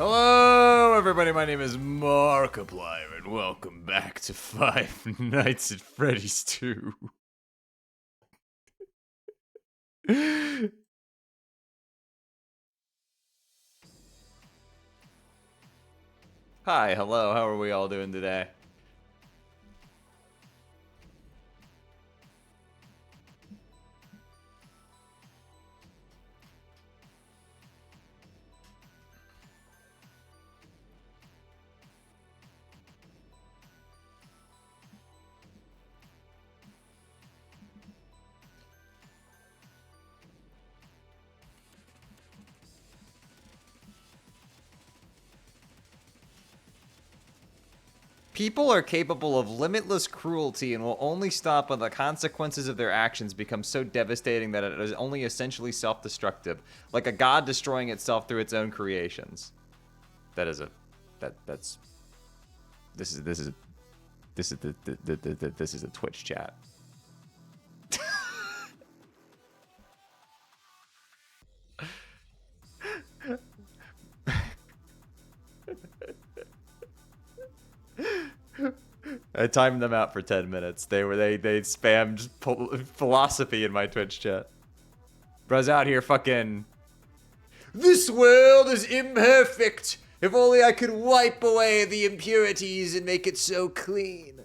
Hello, everybody. My name is Markiplier, and welcome back to Five Nights at Freddy's 2. Hi, hello. How are we all doing today? People are capable of limitless cruelty and will only stop when the consequences of their actions become so devastating that it is only essentially self-destructive, like a god destroying itself through its own creations. This is a Twitch chat. I timed them out for 10 minutes. They spammed philosophy in my Twitch chat. Bro's out here fucking... This world is imperfect. If only I could wipe away the impurities and make it so clean.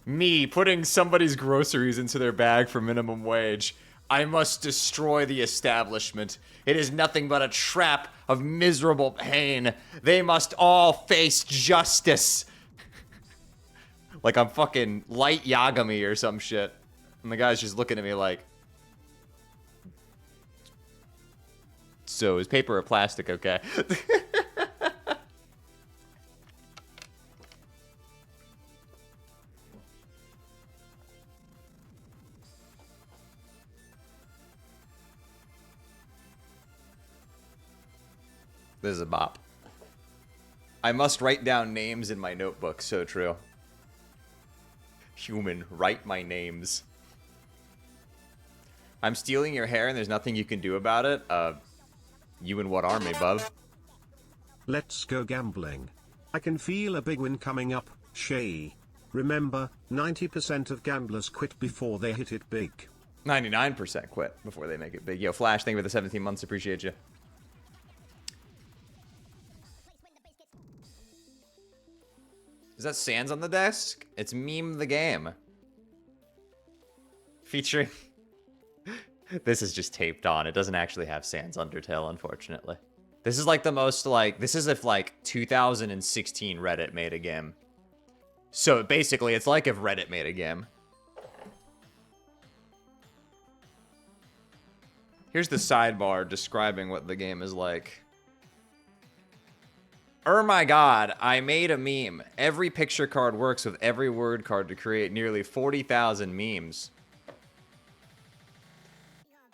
Me putting somebody's groceries into their bag for minimum wage. I must destroy the establishment. It is nothing but a trap of miserable pain. They must all face justice. Like I'm fucking Light Yagami or some shit. And the guy's just looking at me like... So, is paper or plastic okay? This is a bop. I must write down names in my notebook. So true. Human, write my names. I'm stealing your hair and there's nothing you can do about it. You in what army, bub? Let's go gambling. I can feel a big win coming up, Shay. Remember, 90% of gamblers quit before they hit it big. 99% quit before they make it big. Yo, Flash, thank you for the 17 months. Appreciate you. Is that Sans on the desk? It's Meme the Game. Featuring... This is just taped on. It doesn't actually have Sans Undertale, unfortunately. This is like the most, like... This is if, like, 2016 Reddit made a game. So, basically, it's like if Reddit made a game. Here's the sidebar describing what the game is like. Oh my god, I made a meme. Every picture card works with every word card to create nearly 40,000 memes.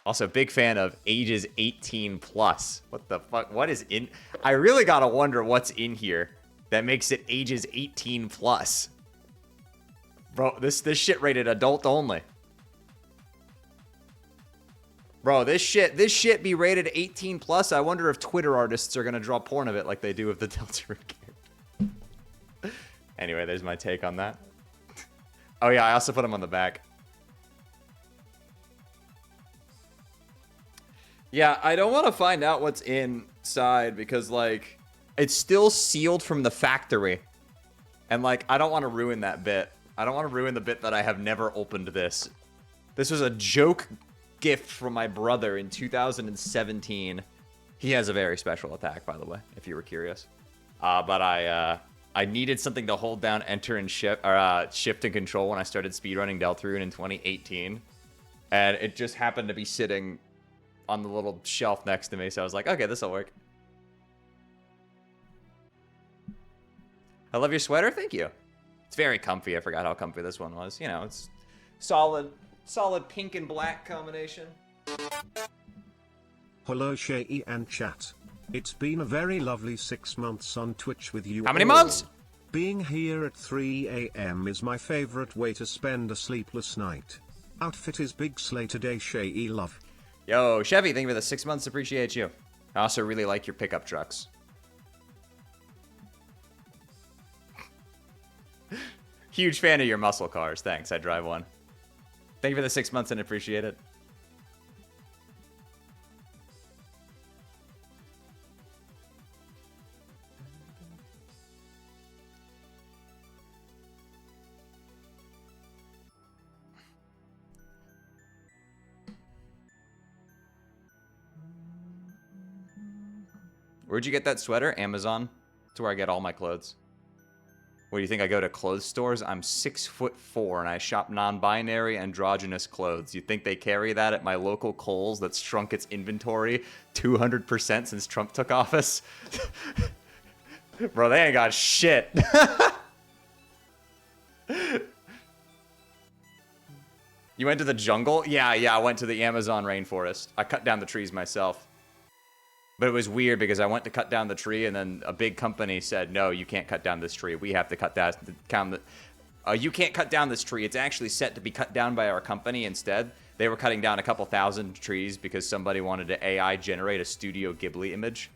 Also, big fan of ages 18 plus. What the fuck? What is in... I really gotta wonder what's in here that makes it ages 18 plus. Bro, this shit rated adult only. Bro, this shit be rated 18 plus. I wonder if Twitter artists are gonna draw porn of it like they do with the Deltarune character. Anyway, there's my take on that. Oh yeah, I also put him on the back. Yeah, I don't want to find out what's inside because, like, it's still sealed from the factory. And, like, I don't want to ruin that bit. I don't want to ruin the bit that I have never opened this. This was a joke gift from my brother in 2017. He has a very special attack, by the way, if you were curious. But I needed something to hold down enter and shift, or shift and control when I started speedrunning Deltarune in 2018. And it just happened to be sitting on the little shelf next to me, so I was like, okay, this'll work. I love your sweater, thank you. It's very comfy. I forgot how comfy this one was. You know, it's solid pink and black combination. Hello Shay and chat. It's been a very lovely 6 months on Twitch with you. How many all. months? Being here at 3 AM is my favorite way to spend a sleepless night. Outfit is big slay today, Shay love. Yo, Chevy, thank you for the 6 months. Appreciate you. I also really like your pickup trucks. Huge fan of your muscle cars. Thanks, I drive one. Thank you for the 6 months and appreciate it. Where'd you get that sweater? Amazon. That's where I get all my clothes. What do you think? I go to clothes stores? I'm 6'4" and I shop non-binary androgynous clothes. You think they carry that at my local Kohl's that's shrunk its inventory 200% since Trump took office? Bro, they ain't got shit. You went to the jungle? Yeah, I went to the Amazon rainforest. I cut down the trees myself. But it was weird because I went to cut down the tree and then a big company said, no, you can't cut down this tree. We have to cut that down. You can't cut down this tree. It's actually set to be cut down by our company instead. They were cutting down a couple thousand trees because somebody wanted to AI generate a Studio Ghibli image.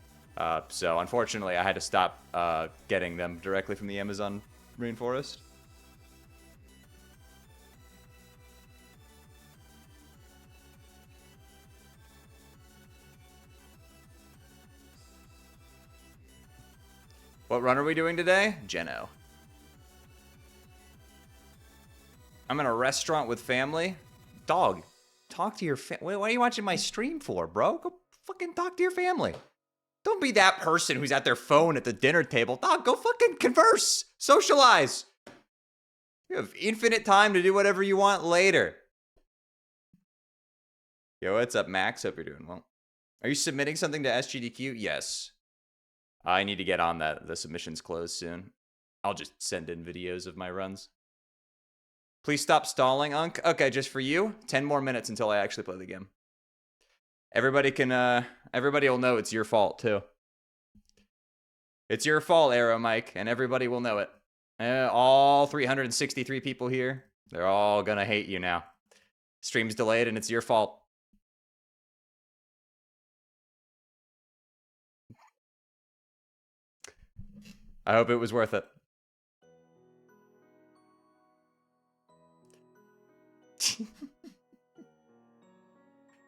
So unfortunately, I had to stop getting them directly from the Amazon rainforest. What run are we doing today? Geno. I'm in a restaurant with family. Dog, talk to your family. What are you watching my stream for, bro? Go fucking talk to your family. Don't be that person who's at their phone at the dinner table. Dog, go fucking converse. Socialize. You have infinite time to do whatever you want later. Yo, what's up, Max? Hope you're doing well. Are you submitting something to SGDQ? Yes. I need to get on that. The submission's closed soon. I'll just send in videos of my runs. Please stop stalling, Unk. Okay, just for you, 10 more minutes until I actually play the game. Everybody will know it's your fault, too. It's your fault, Arrow Mike, and everybody will know it. All 363 people here, they're all gonna hate you now. Stream's delayed, and it's your fault. I hope it was worth it.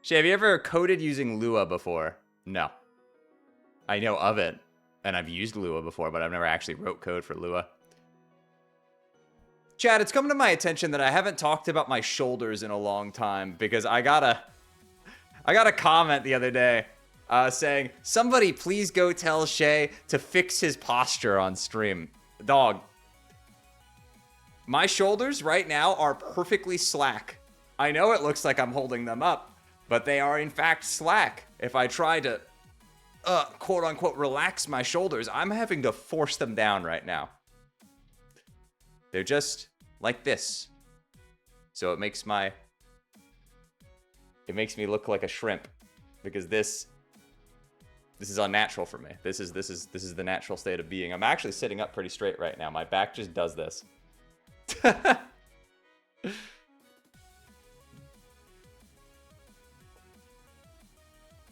Shay, have you ever coded using Lua before? No. I know of it, and I've used Lua before, but I've never actually wrote code for Lua. Chad, it's come to my attention that I haven't talked about my shoulders in a long time, because I got a comment the other day saying, somebody please go tell Shay to fix his posture on stream. Dog, my shoulders right now are perfectly slack. I know it looks like I'm holding them up, but they are in fact slack. If I try to, quote unquote, relax my shoulders, I'm having to force them down right now. They're just like this. So it makes me look like a shrimp, because this is unnatural for me. This is the natural state of being. I'm actually sitting up pretty straight right now. My back just does this. Do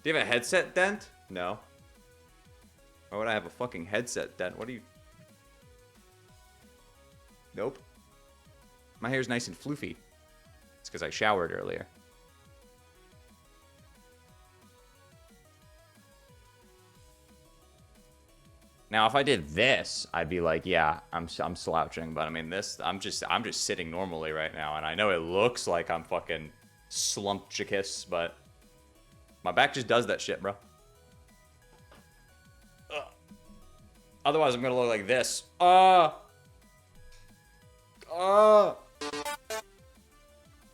you have a headset dent? No. Why would I have a fucking headset dent? What do you... Nope. My hair's nice and floofy. It's because I showered earlier. Now, if I did this, I'd be like, yeah, I'm slouching. But I mean, this, I'm just sitting normally right now, and I know it looks like I'm fucking slumpchicus, but my back just does that shit, bro. Otherwise, I'm gonna look like this.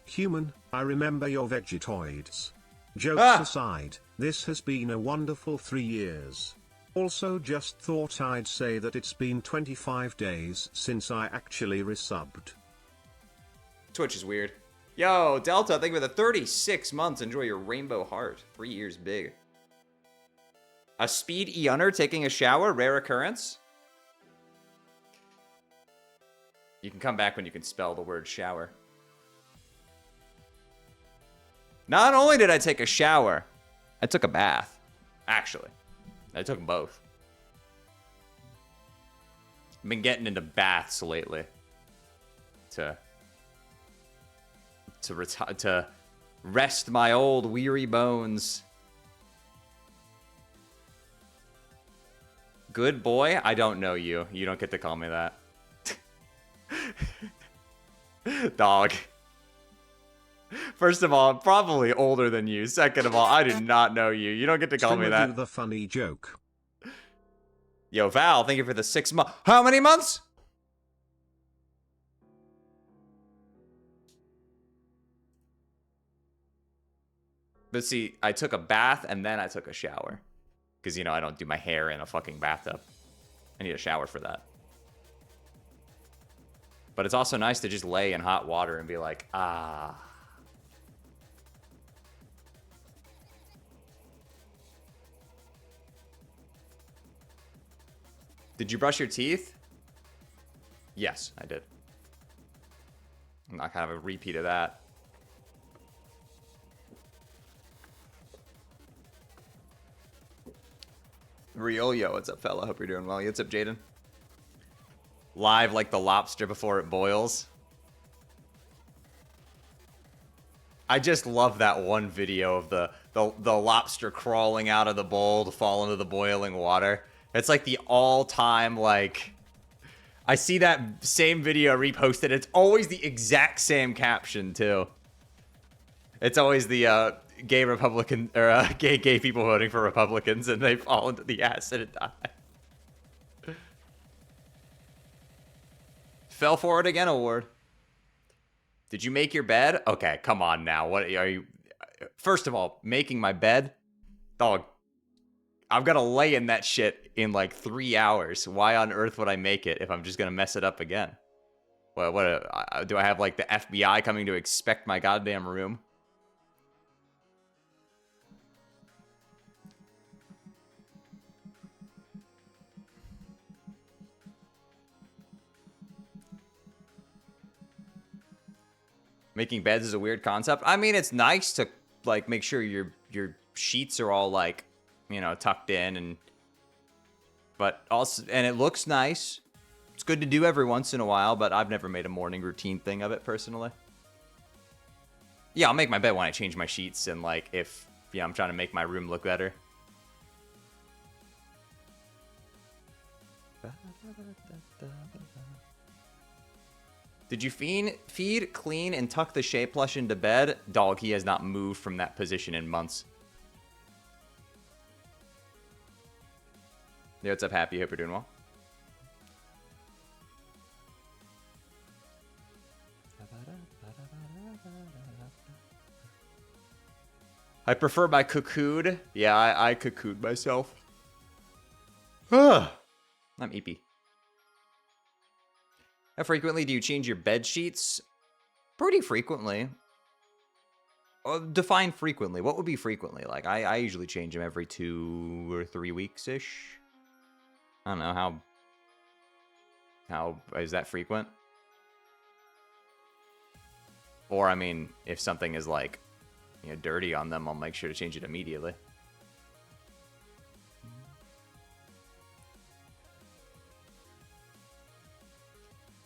Human, I remember your Vegetoids. Jokes aside, this has been a wonderful 3 years. Also just thought I'd say that it's been 25 days since I actually resubbed. Twitch is weird. Yo, Delta, thank you for the 36 months. Enjoy your rainbow heart. 3 years big. A speed eunner taking a shower? Rare occurrence? You can come back when you can spell the word shower. Not only did I take a shower, I took a bath. Actually, I took both. I've been getting into baths lately to rest my old weary bones. Good boy? I don't know you. You don't get to call me that. Dog. First of all, I'm probably older than you. Second of all, I do not know you. You don't get to call me that. Do the funny joke. Yo, Val, thank you for the 6 months. How many months? But see, I took a bath and then I took a shower. Because, you know, I don't do my hair in a fucking bathtub. I need a shower for that. But it's also nice to just lay in hot water and be like, ah. Did you brush your teeth? Yes, I did. I'm not kind of a repeat of that. Real, yo, what's up, fella? Hope you're doing well. What's up, Jaden? Live like the lobster before it boils. I just love that one video of the lobster crawling out of the bowl to fall into the boiling water. It's like the all-time, like... I see that same video reposted. It's always the exact same caption, too. It's always the, gay Republican, or, gay people voting for Republicans, and they fall into the acid and die. Fell for it again, award. Did you make your bed? Okay, come on now. What are you... First of all, making my bed? Dog. I've got to lay in that shit in like 3 hours. Why on earth would I make it if I'm just going to mess it up again? What do I have like the FBI coming to inspect my goddamn room? Making beds is a weird concept. I mean, it's nice to like make sure your sheets are all like, you know, tucked in, and but also, and it looks nice. It's good to do every once in a while, but I've never made a morning routine thing of it personally. Yeah, I'll make my bed when I change my sheets, and like if I'm trying to make my room look better. Did you feed, clean, and tuck the Shea plush into bed? Dog, he has not moved from that position in months. Yeah, what's up, Happy? Hope you're doing well. I prefer my cocoon. Yeah, I cocooned myself. I'm eepy. How frequently do you change your bed sheets? Pretty frequently. Define frequently. What would be frequently? Like, I usually change them every 2 or 3 weeks-ish. I don't know, how is that frequent? Or, I mean, if something is, like, you know, dirty on them, I'll make sure to change it immediately.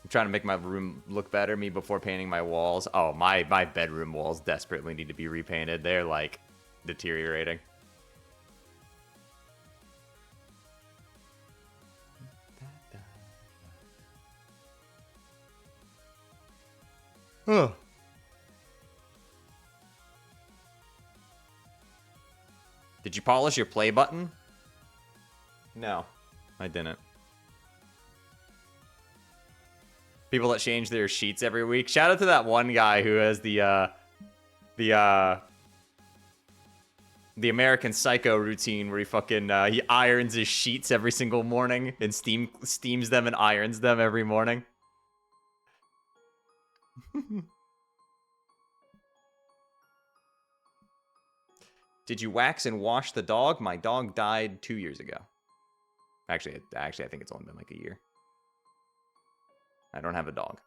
I'm trying to make my room look better, me before painting my walls. Oh, my bedroom walls desperately need to be repainted. They're, like, deteriorating. Huh. Did you polish your play button? No, I didn't. People that change their sheets every week. Shout out to that one guy who has the American Psycho routine where he fucking he irons his sheets every single morning and steams them and irons them every morning. Did you wax and wash the dog? My dog died 2 years ago. Actually, I think it's only been like a year. I don't have a dog.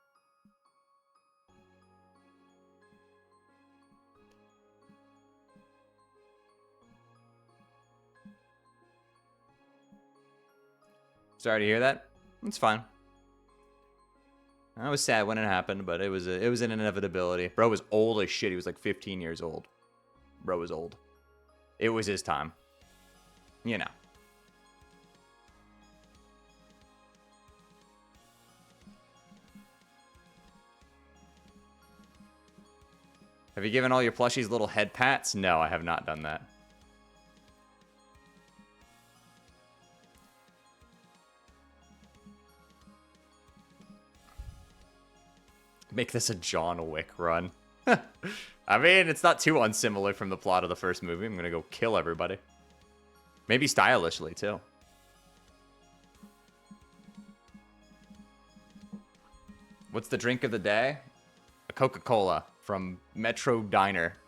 Sorry to hear that. It's fine. I was sad when it happened, but it was an inevitability. Bro was old as shit. He was like 15 years old. Bro was old. It was his time. You know. Have you given all your plushies little head pats? No, I have not done that. Make this a John Wick run. I mean, it's not too unsimilar from the plot of the first movie. I'm gonna go kill everybody. Maybe stylishly, too. What's the drink of the day? A Coca-Cola from Metro Diner.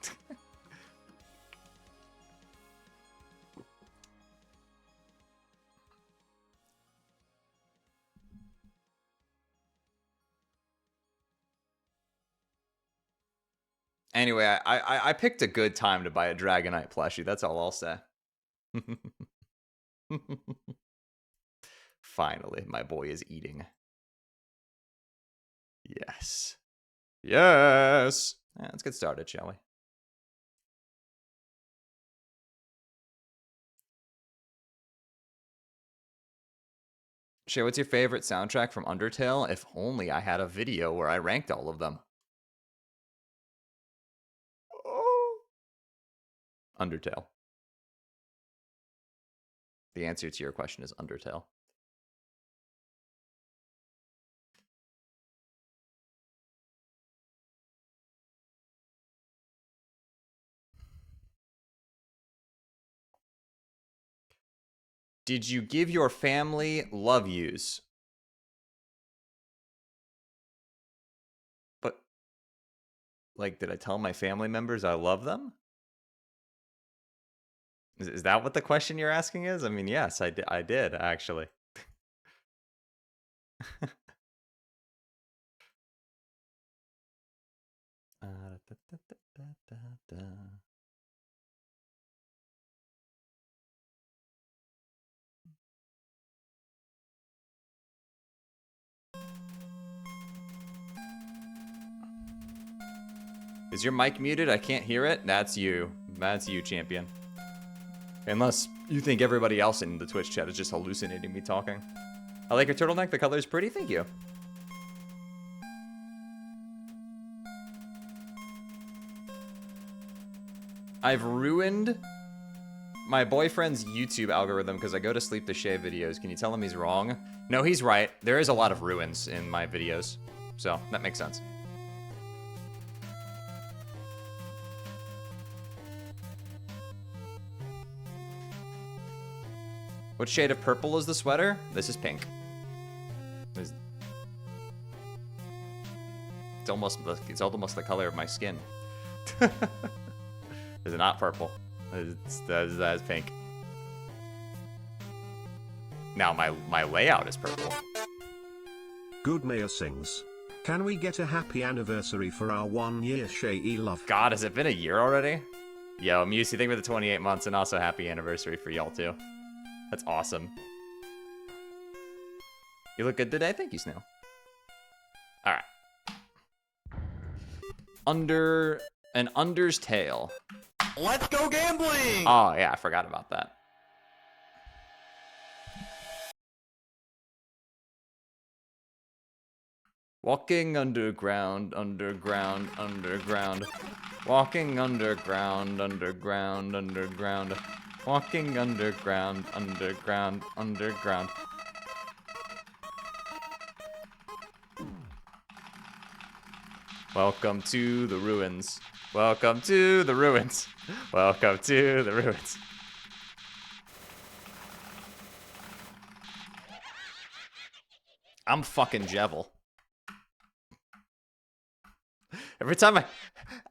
Anyway, I picked a good time to buy a Dragonite plushie. That's all I'll say. Finally, my boy is eating. Yes. Yes! Yeah, let's get started, shall we? Shay, what's your favorite soundtrack from Undertale? If only I had a video where I ranked all of them. Undertale. The answer to your question is Undertale. Did you give your family love yous? But, like, did I tell my family members I love them? Is that what the question you're asking is? I mean, yes, I did actually. Is your mic muted? I can't hear it. That's you. That's you, champion. Unless you think everybody else in the Twitch chat is just hallucinating me talking. I like your turtleneck. The color is pretty. Thank you. I've ruined my boyfriend's YouTube algorithm because I go to sleep to shave videos. Can you tell him he's wrong? No, he's right. There is a lot of ruins in my videos. So, that makes sense. What shade of purple is the sweater? This is pink. It's almost the color of my skin. Is it not purple? That is pink. Now my layout is purple. Good Mayor sings. Can we get a happy anniversary for our 1 year Shay love? God, has it been a year already? Yo, Musey, thank you for the 28 months and also happy anniversary for y'all too. That's awesome. You look good today. Thank you, Snail. All right. Under's tail. Let's go gambling! Oh, yeah, I forgot about that. Walking underground, underground, underground. Walking underground, underground, underground. Walking underground, underground, underground. Welcome to the ruins. Welcome to the ruins. Welcome to the ruins. I'm fucking Jevil. Every time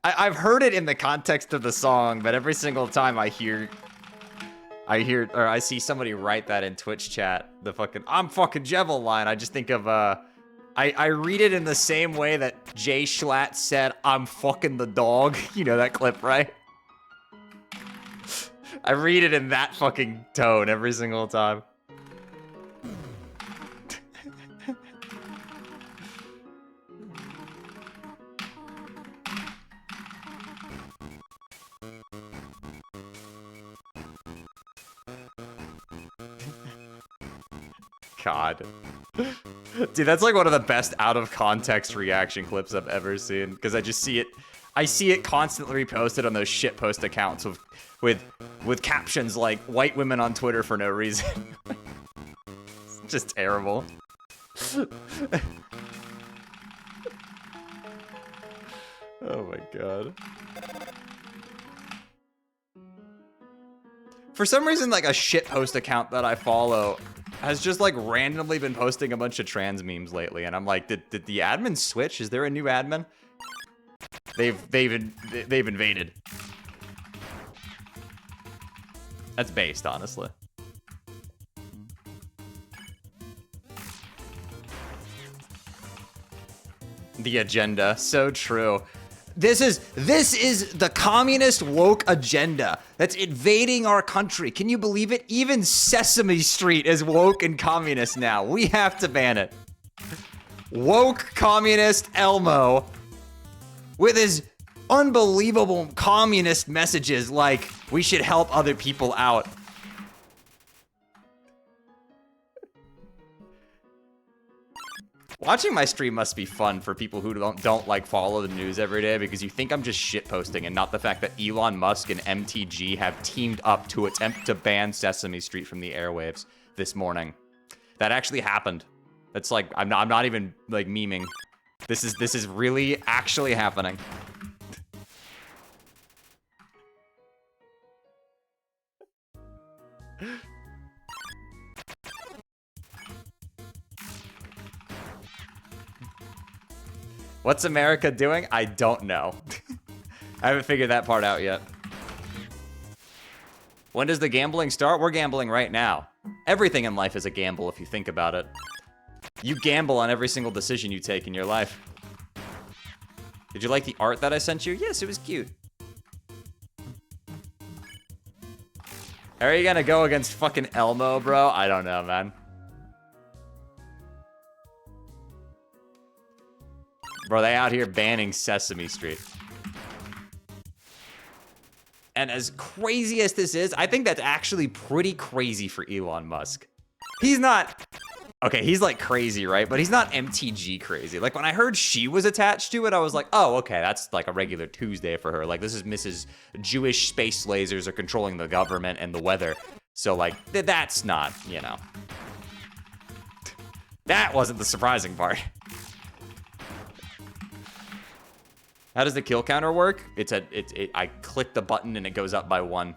I've heard it in the context of the song, but every single time I hear or I see somebody write that in Twitch chat, the fucking I'm fucking Jevil line, I just think of I read it in the same way that Jay Schlatt said I'm fucking the dog. You know that clip, right? I read it in that fucking tone every single time. God. Dude, that's like one of the best out of context reaction clips I've ever seen. Because I just see it. I see it constantly reposted on those shitpost accounts with captions like white women on Twitter for no reason. It's just terrible. Oh my god. For some reason, like a shitpost account that I follow has just like randomly been posting a bunch of trans memes lately, and I'm like, did the admin switch? Is there a new admin? They've invaded. That's based, honestly. The agenda, so true. This is the communist woke agenda that's invading our country. Can you believe it? Even Sesame Street is woke and communist now. We have to ban it. Woke communist Elmo with his unbelievable communist messages like we should help other people out. Watching my stream must be fun for people who don't like follow the news every day, because you think I'm just shitposting and not the fact that Elon Musk and MTG have teamed up to attempt to ban Sesame Street from the airwaves this morning. That actually happened. That's like I'm not even like memeing. This is really actually happening. What's America doing? I don't know. I haven't figured that part out yet. When does the gambling start? We're gambling right now. Everything in life is a gamble if you think about it. You gamble on every single decision you take in your life. Did you like the art that I sent you? Yes, it was cute. How are you gonna go against fucking Elmo, bro? I don't know, man. Bro, they out here banning Sesame Street. And as crazy as this is, I think that's actually pretty crazy for Elon Musk. He's not... Okay, he's like crazy, right? But he's not MTG crazy. Like when I heard she was attached to it, I was like, oh, okay, that's like a regular Tuesday for her. Like this is Mrs. Jewish space lasers are controlling the government and the weather. So like, that's not, you know. That wasn't the surprising part. How does the kill counter work? I click the button and it goes up by 1.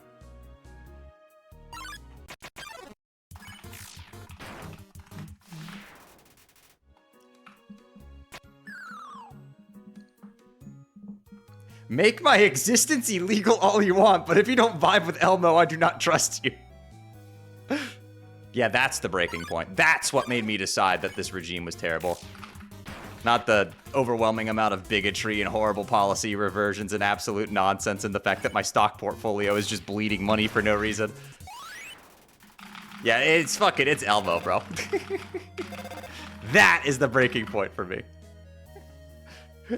Make my existence illegal all you want, but if you don't vibe with Elmo, I do not trust you. Yeah, that's the breaking point. That's what made me decide that this regime was terrible. Not the overwhelming amount of bigotry and horrible policy reversions and absolute nonsense, and the fact that my stock portfolio is just bleeding money for no reason. Yeah, it's Elmo, bro. That is the breaking point for me.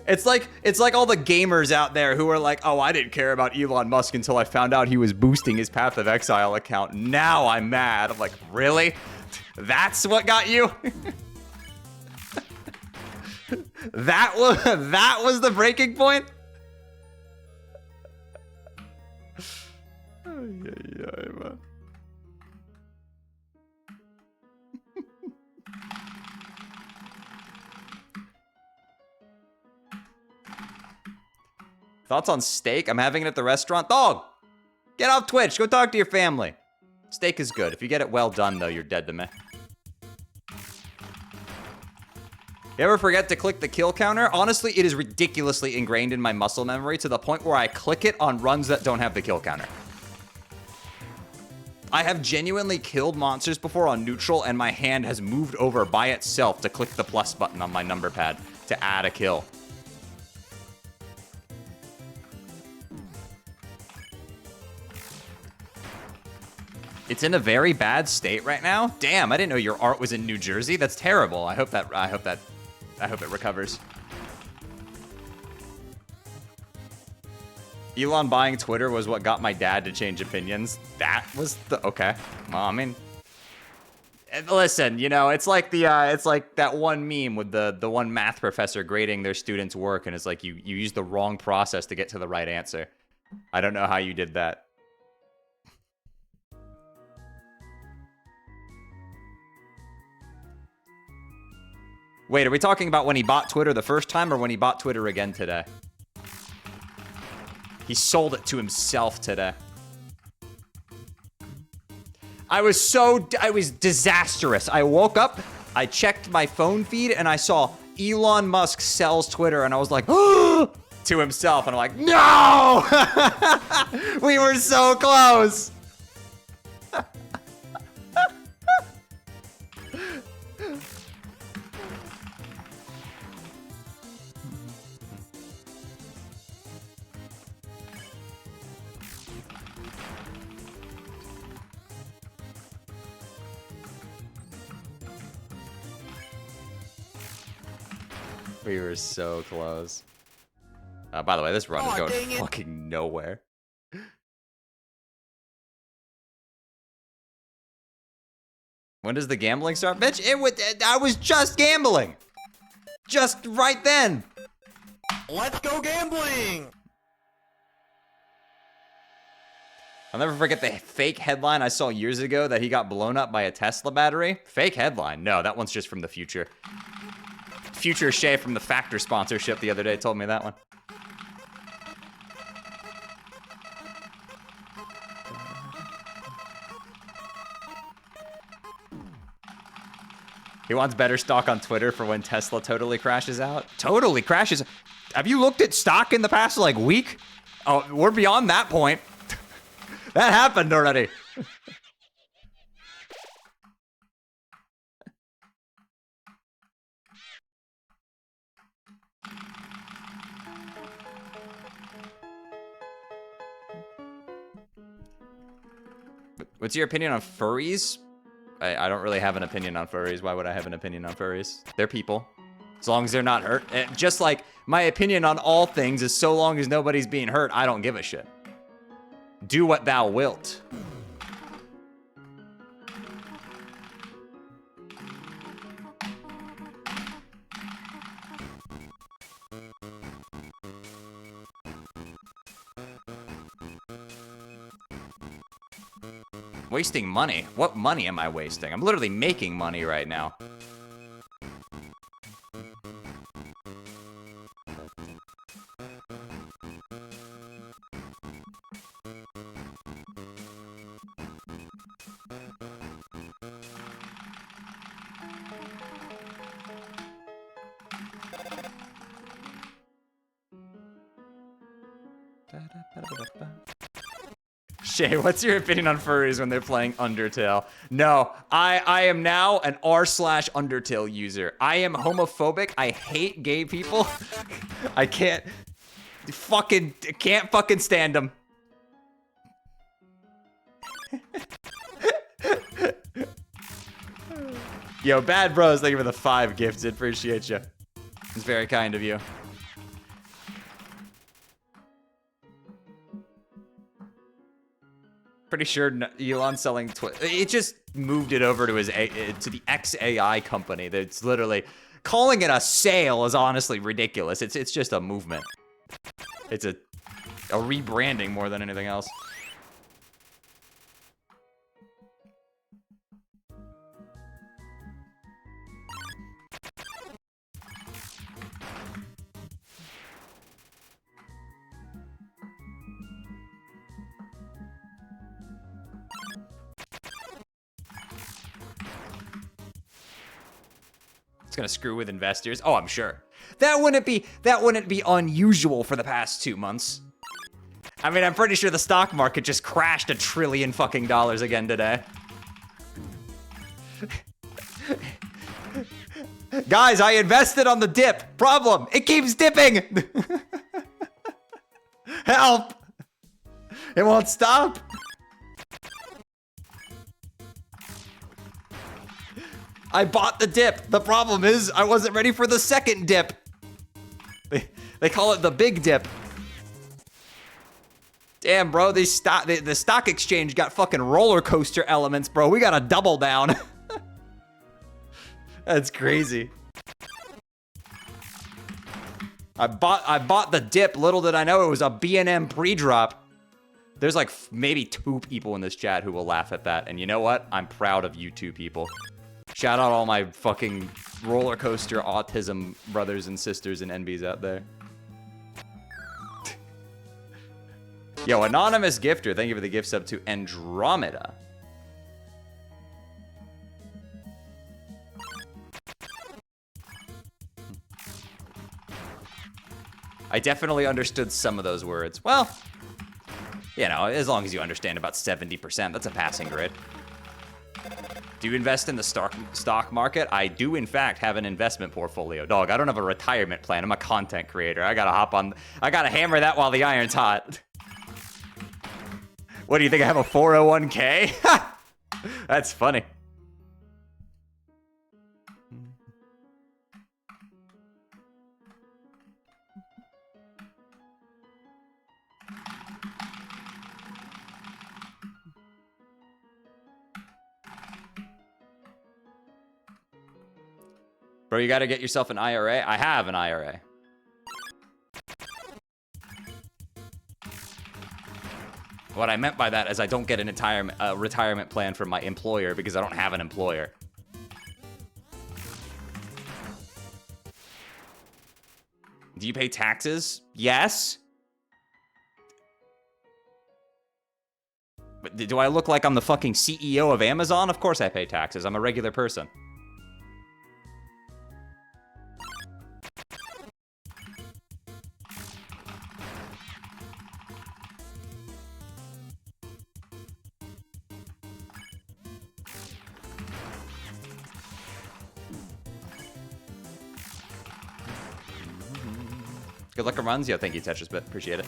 It's like all the gamers out there who are like, oh, I didn't care about Elon Musk until I found out he was boosting his Path of Exile account. Now I'm mad. I'm like, really? That's what got you? That was the breaking point? Thoughts on steak? I'm having it at the restaurant. Dog! Get off Twitch. Go talk to your family. Steak is good. If you get it well done, though, you're dead to me. You ever forget to click the kill counter? Honestly, it is ridiculously ingrained in my muscle memory to the point where I click it on runs that don't have the kill counter. I have genuinely killed monsters before on neutral, and my hand has moved over by itself to click the plus button on my number pad to add a kill. It's in a very bad state right now. Damn, I didn't know your art was in New Jersey. That's terrible. I hope it recovers. Elon buying Twitter was what got my dad to change opinions. That was the... Okay. Well, I mean... Listen, you know, it's like it's like that one meme with the one math professor grading their students' work, and it's like you use the wrong process to get to the right answer. I don't know how you did that. Wait, are we talking about when he bought Twitter the first time or when he bought Twitter again today? He sold it to himself today. I was disastrous. I woke up, I checked my phone feed, and I saw Elon Musk sells Twitter, and I was like, to himself, and I'm like, no! We were so close. We were so close. By the way, this run is going fucking nowhere. When does the gambling start? Bitch, I was just gambling. Just right then. Let's go gambling! I'll never forget the fake headline I saw years ago that he got blown up by a Tesla battery. Fake headline? No, that one's just from the future. Future Shay from the Factor sponsorship the other day told me that one. He wants better stock on Twitter for when Tesla totally crashes out. Totally crashes. Have you looked at stock in the past, like, week? Oh, we're beyond that point. That happened already. What's your opinion on furries? I don't really have an opinion on furries. Why would I have an opinion on furries? They're people. As long as they're not hurt. Just like my opinion on all things is so long as nobody's being hurt, I don't give a shit. Do what thou wilt. Wasting money? What money am I wasting? I'm literally making money right now. Shay, what's your opinion on furries when they're playing Undertale? No, I am now an r/Undertale user. I am homophobic. I hate gay people. I can't fucking stand them. Yo, Bad Bros, thank you for the 5 gifted. Appreciate you. It's very kind of you. Pretty sure Elon selling Twitter. It just moved it over to to the XAI company. That's literally calling it a sale is honestly ridiculous. It's just a movement. It's a rebranding more than anything else. It's gonna screw with investors. Oh, I'm sure. That wouldn't be unusual for the past 2 months. I mean, I'm pretty sure the stock market just crashed $1 trillion fucking again today. Guys, I invested on the dip. Problem, it keeps dipping. Help. It won't stop. I bought the dip. The problem is I wasn't ready for the second dip. They call it the big dip. Damn, bro, the stock exchange got fucking roller coaster elements, bro. We gotta double down. That's crazy. I bought the dip. Little did I know it was a B&M pre-drop. There's like maybe 2 people in this chat who will laugh at that. And you know what? I'm proud of you 2 people. Shout out all my fucking roller coaster autism brothers and sisters and NBs out there. Yo, anonymous gifter. Thank you for the gift sub to Andromeda. I definitely understood some of those words. Well, you know, as long as you understand about 70%, that's a passing grade. Do you invest in the stock market? I do, in fact, have an investment portfolio. Dog, I don't have a retirement plan. I'm a content creator. I gotta hammer that while the iron's hot. What, do you think I have a 401k? That's funny. Bro, you gotta get yourself an IRA. I have an IRA. What I meant by that is I don't get an retirement plan from my employer because I don't have an employer. Do you pay taxes? Yes. But do I look like I'm the fucking CEO of Amazon? Of course I pay taxes. I'm a regular person. Good luck on runs. Yo, thank you, Tetris Bit. Appreciate it.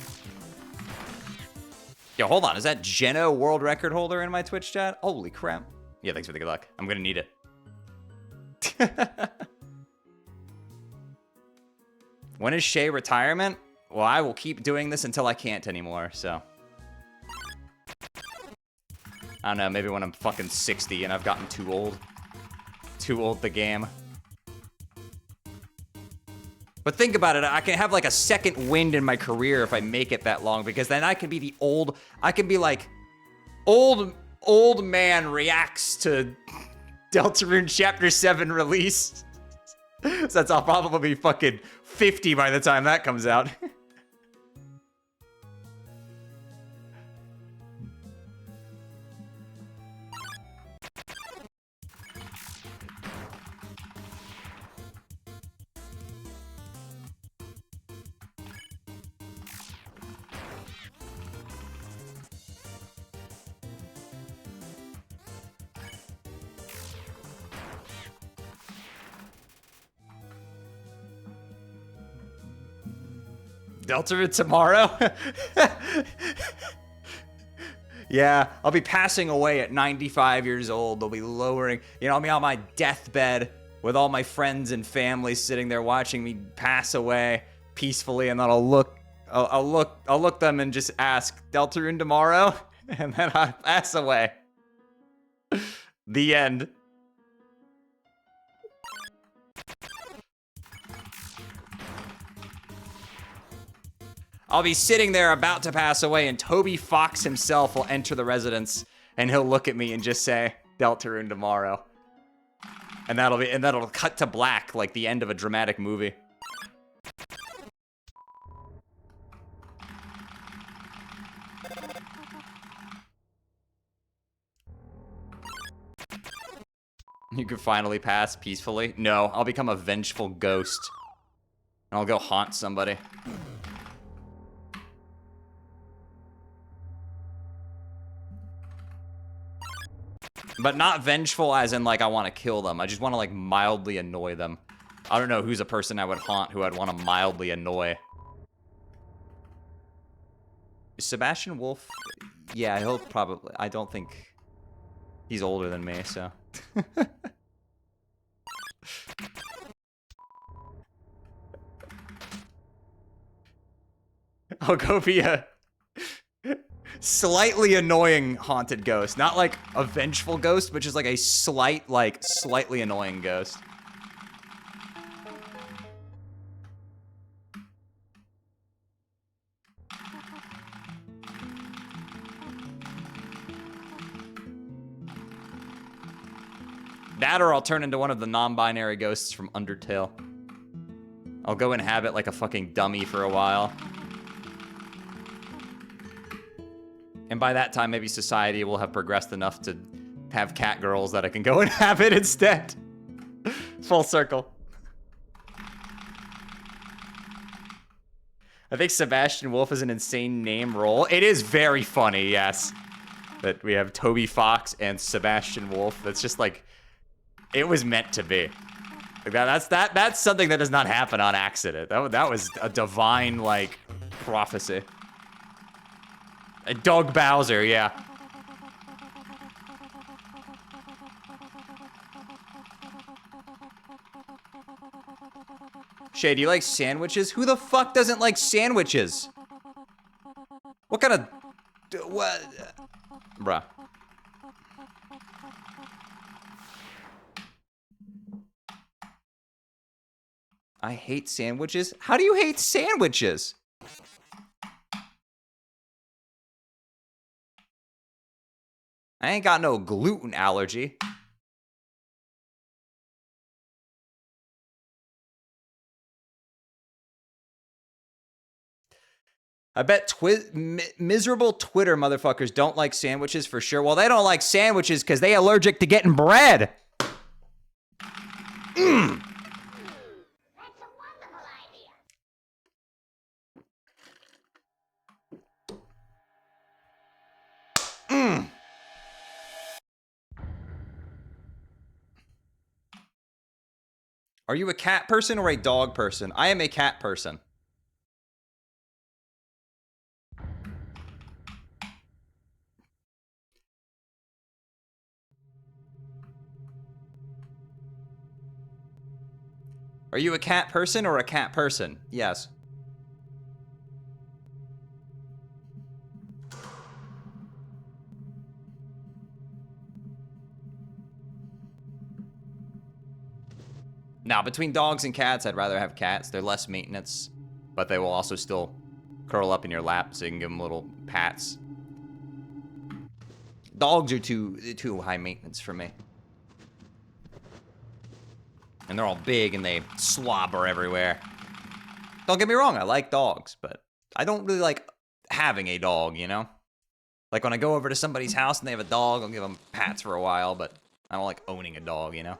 Yo, hold on. Is that Geno world record holder in my Twitch chat? Holy crap. Yeah, thanks for the good luck. I'm gonna need it. When is Shay retirement? Well, I will keep doing this until I can't anymore, so. I don't know, maybe when I'm fucking 60 and I've gotten too old. Too old the game. But think about it, I can have like a second wind in my career if I make it that long, because then I can be the old, I can be like, old man reacts to Deltarune Chapter 7 release. So that's, I'll probably be fucking 50 by the time that comes out. Deltarune tomorrow? Yeah, I'll be passing away at 95 years old. They'll be lowering, you know, I'll be on my deathbed with all my friends and family sitting there watching me pass away peacefully, and then I'll look them and just ask, Deltarune tomorrow? And then I pass away. The end. I'll be sitting there about to pass away, and Toby Fox himself will enter the residence, and he'll look at me and just say, Deltarune tomorrow. And that'll cut to black like the end of a dramatic movie. You could finally pass peacefully. No, I'll become a vengeful ghost. And I'll go haunt somebody. But not vengeful as in, like, I want to kill them. I just want to, like, mildly annoy them. I don't know who's a person I would haunt who I'd want to mildly annoy. Is Sebastian Wolf? Yeah, he'll probably... I don't think... He's older than me, so... I'll go be a... slightly annoying haunted ghost. Not like a vengeful ghost, but just like a slightly annoying ghost. That or I'll turn into one of the non-binary ghosts from Undertale. I'll go inhabit like a fucking dummy for a while. And by that time, maybe society will have progressed enough to have cat girls that I can go inhabit instead. Full circle. I think Sebastian Wolf is an insane name role. It is very funny, yes. That we have Toby Fox and Sebastian Wolf. That's just like, it was meant to be. Like that's something that does not happen on accident. That was a divine, like, prophecy. Doug Bowser, yeah. Shay, do you like sandwiches? Who the fuck doesn't like sandwiches? What kind of... What? Bruh. I hate sandwiches? How do you hate sandwiches? I ain't got no gluten allergy. I bet miserable Twitter motherfuckers don't like sandwiches for sure. Well, they don't like sandwiches because they allergic to getting bread. Mm. That's a wonderful idea. Mm. Are you a cat person or a dog person? I am a cat person. Are you a cat person or a cat person? Yes. Now, between dogs and cats, I'd rather have cats. They're less maintenance, but they will also still curl up in your lap so you can give them little pats. Dogs are too high maintenance for me. And they're all big and they slobber everywhere. Don't get me wrong, I like dogs, but I don't really like having a dog, you know? Like when I go over to somebody's house and they have a dog, I'll give them pats for a while, but I don't like owning a dog, you know?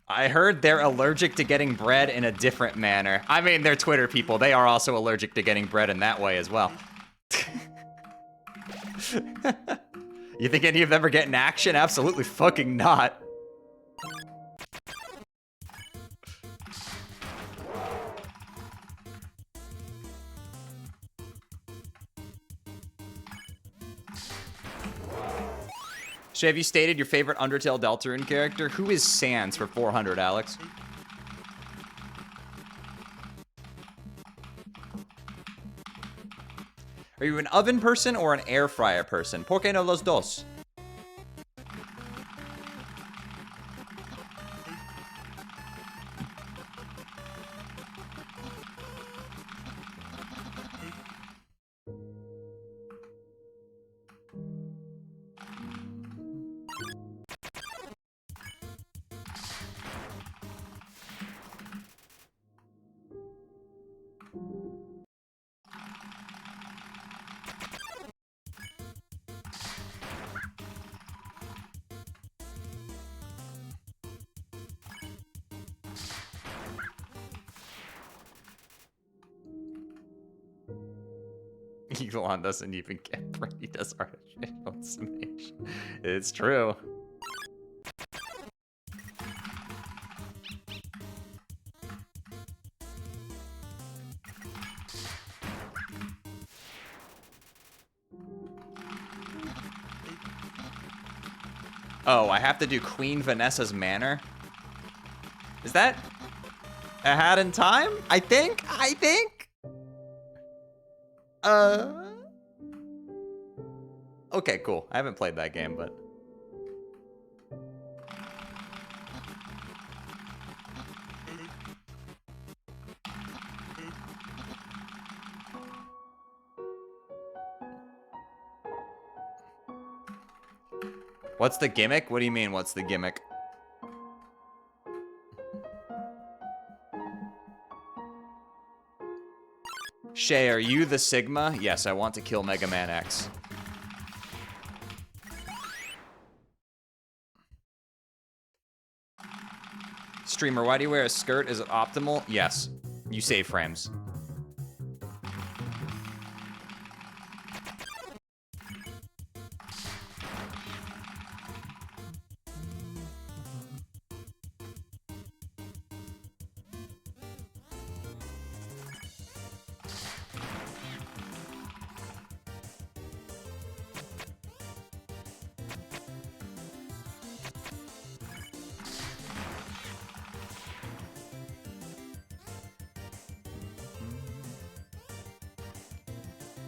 I heard they're allergic to getting bread in a different manner. I mean, they're Twitter people. They are also allergic to getting bread in that way as well. You think any of them are getting action? Absolutely fucking not. Shay, have you stated your favorite Undertale Deltarune character? Who is Sans for 400, Alex? Are you an oven person or an air fryer person? ¿Por qué no los dos? Elon doesn't even get bread. He does artificial insemination. It's true. Oh, I have to do Queen Vanessa's Manor? Is that a Hat in Time? I think? Okay, cool. I haven't played that game, but... What's the gimmick? What do you mean, what's the gimmick? Shay, are you the Sigma? Yes, I want to kill Mega Man X. Streamer, why do you wear a skirt? Is it optimal? Yes. You save frames.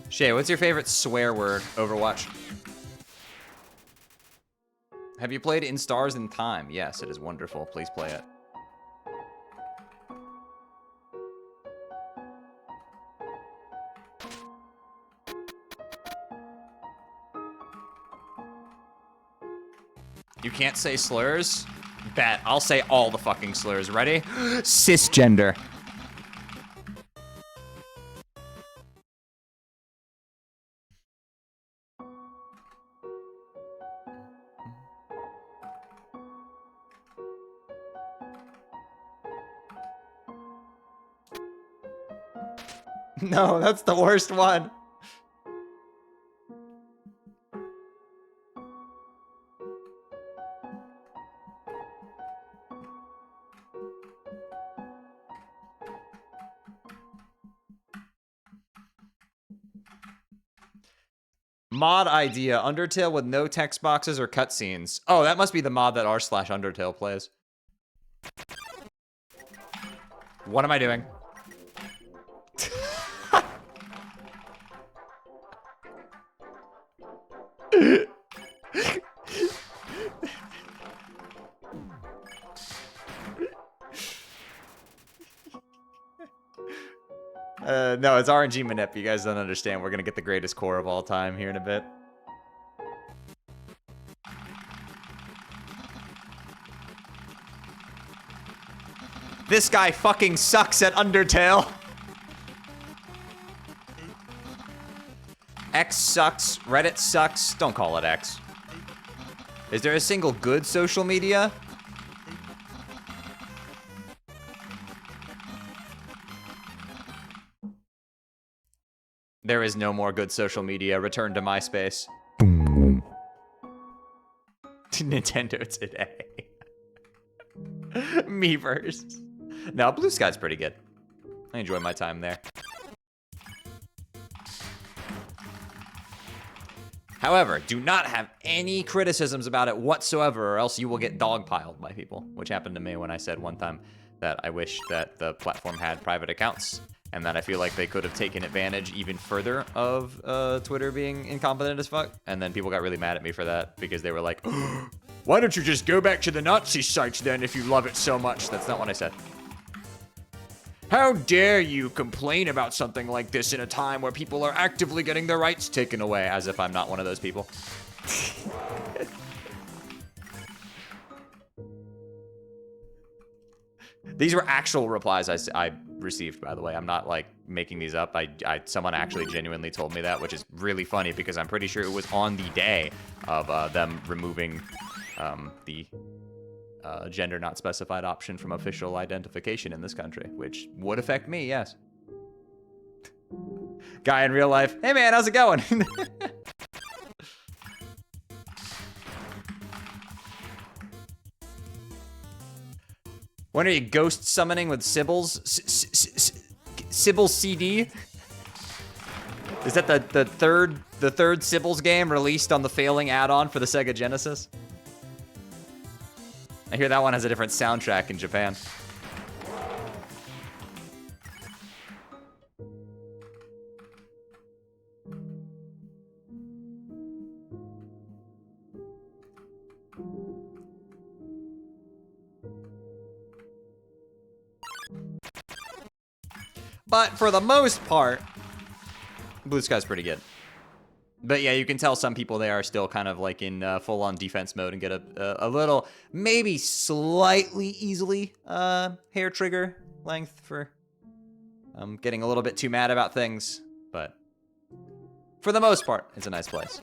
Shay, what's your favorite swear word, Overwatch? Have you played In Stars in Time? Yes, it is wonderful. Please play it. You can't say slurs? Bet. I'll say all the fucking slurs. Ready? Cisgender. No, that's the worst one. Mod idea, Undertale with no text boxes or cutscenes. Oh, that must be the mod that r/Undertale plays. What am I doing? No, it's RNG manip. You guys don't understand. We're gonna get the greatest core of all time here in a bit. This guy fucking sucks at Undertale. X sucks. Reddit sucks. Don't call it X. Is there a single good social media? There is no more good social media. Return to MySpace. Boom. Nintendo today. Meverse. No, Blue Sky's pretty good. I enjoy my time there. However, do not have any criticisms about it whatsoever, or else you will get dogpiled by people, which happened to me when I said one time that I wish that the platform had private accounts, and that I feel like they could have taken advantage even further of Twitter being incompetent as fuck. And then people got really mad at me for that because they were like, why don't you just go back to the Nazi sites then if you love it so much? That's not what I said. How dare you complain about something like this in a time where people are actively getting their rights taken away, as if I'm not one of those people. These were actual replies I received, by the way. I'm not, like, making these up. Someone actually genuinely told me that, which is really funny because I'm pretty sure it was on the day of them removing the gender not specified option from official identification in this country, which would affect me, yes. Guy in real life, hey man, how's it going? When are you ghost summoning with Sybil's? Sybil CD? Is that the third Sybil's game released on the failing add-on for the Sega Genesis? I hear that one has a different soundtrack in Japan. But for the most part, Blue Sky's pretty good. But yeah, you can tell some people they are still kind of like in full-on defense mode and get a little, maybe slightly easily hair trigger length for getting a little bit too mad about things. But for the most part, it's a nice place.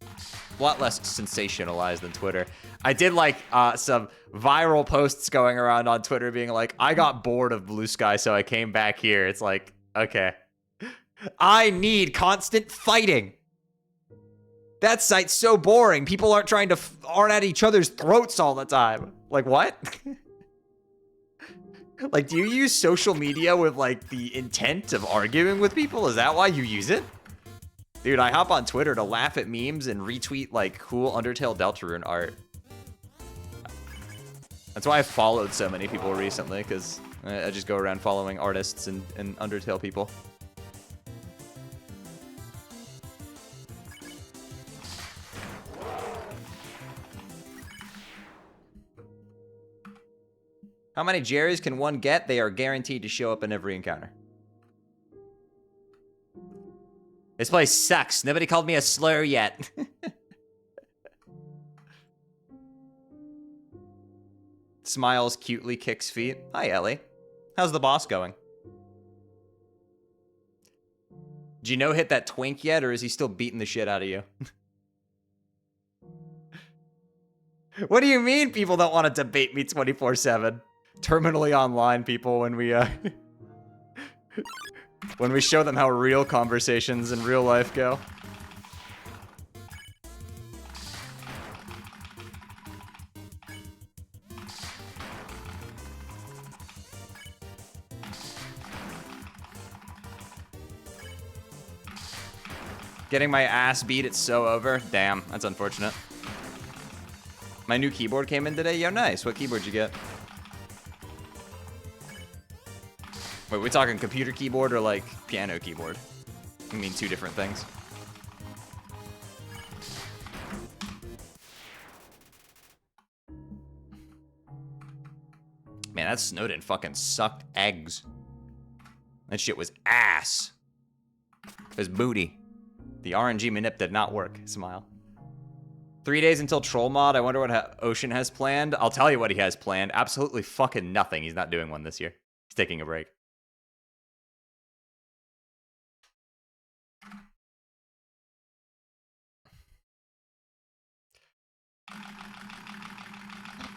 A lot less sensationalized than Twitter. I did like some viral posts going around on Twitter being like, I got bored of Blue Sky, so I came back here. It's like, okay. I need constant fighting. That site's so boring. People aren't trying to aren't at each other's throats all the time. Like, what? Like, do you use social media with, like, the intent of arguing with people? Is that why you use it? Dude, I hop on Twitter to laugh at memes and retweet, like, cool Undertale Deltarune art. That's why I followed so many people recently, because I just go around following artists and Undertale people. How many Jerrys can one get? They are guaranteed to show up in every encounter. This place sucks. Nobody called me a slur yet. Smiles cutely, kicks feet. Hi, Ellie. How's the boss going? Geno hit that twink yet, or is he still beating the shit out of you? What do you mean people don't want to debate me 24/7? Terminally online people when we when we show them how real conversations in real life go. Getting my ass beat, it's so over. Damn, that's unfortunate. My new keyboard came in today. Yo, nice. What keyboard you get? Wait, we talking computer keyboard or like piano keyboard? I mean, two different things. Man, that Snowden fucking sucked eggs. That shit was ass. It was booty. The RNG manip did not work. Smile. 3 days until Troll Mod. I wonder what Ocean has planned. I'll tell you what he has planned. Absolutely fucking nothing. He's not doing one this year. He's taking a break.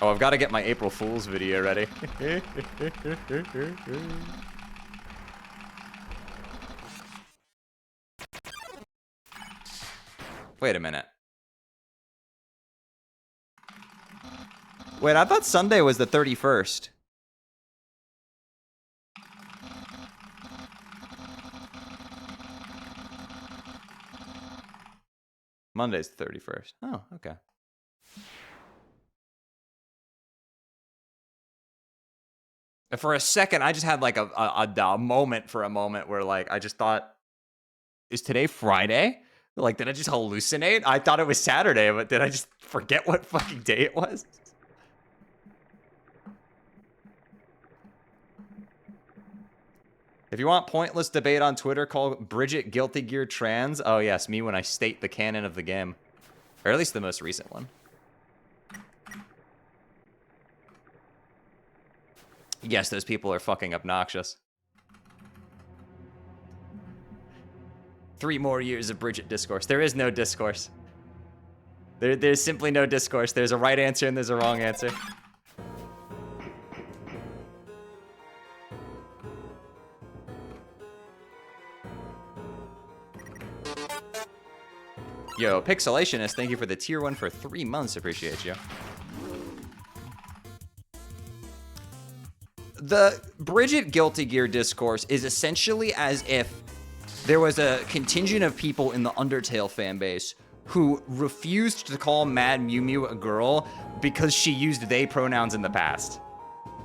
Oh, I've got to get my April Fool's video ready. Wait a minute. Wait, I thought Sunday was the 31st. Monday's the 31st. Oh, okay. For a second, I just had like a moment for a moment where like I just thought, is today Friday? Like, did I just hallucinate? I thought it was Saturday, but did I just forget what fucking day it was? If you want pointless debate on Twitter, call Bridget Guilty Gear Trans. Oh yes, me when I state the canon of the game. Or at least the most recent one. Yes, those people are fucking obnoxious. 3 more years of Bridget discourse. There is no discourse. There's simply no discourse. There's a right answer and there's a wrong answer. Yo, Pixelationist, thank you for the tier 1 for 3 months. Appreciate you. The Bridget Guilty Gear discourse is essentially as if there was a contingent of people in the Undertale fanbase who refused to call Mad Mew Mew a girl because she used they pronouns in the past.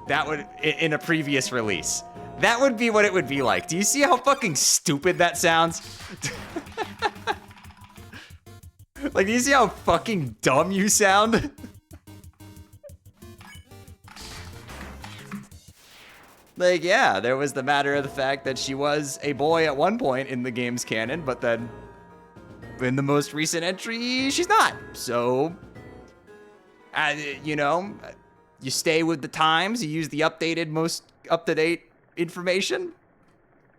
That would, in a previous release. That would be what it would be like. Do you see how fucking stupid that sounds? Like, do you see how fucking dumb you sound? Like, yeah, there was the matter of the fact that she was a boy at one point in the game's canon, but then in the most recent entry, she's not. So, you know, you stay with the times, you use the updated, most up-to-date information.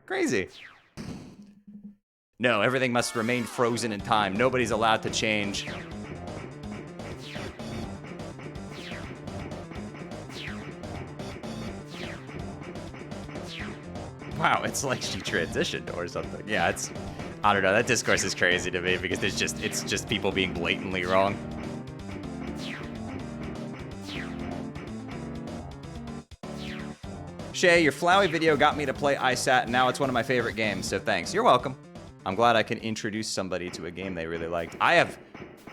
Crazy. No, everything must remain frozen in time. Nobody's allowed to change. Wow, it's like she transitioned or something. Yeah, it's, I don't know, that discourse is crazy to me because it's just people being blatantly wrong. Shay, your Flowey video got me to play ISAT, and now it's one of my favorite games, so thanks. You're welcome. I'm glad I can introduce somebody to a game they really liked. I have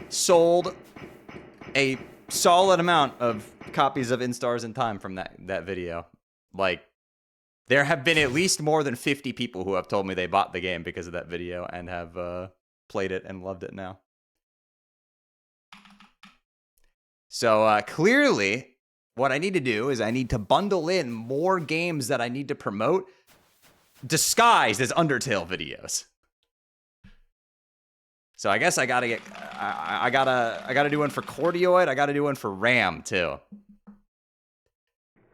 sold a solid amount of copies of Instars in Time from that video. Like, there have been at least more than 50 people who have told me they bought the game because of that video and have played it and loved it now. So clearly, what I need to do is I need to bundle in more games that I need to promote disguised as Undertale videos. So I guess I gotta get, I gotta do one for Cordioid. I gotta do one for Ram too.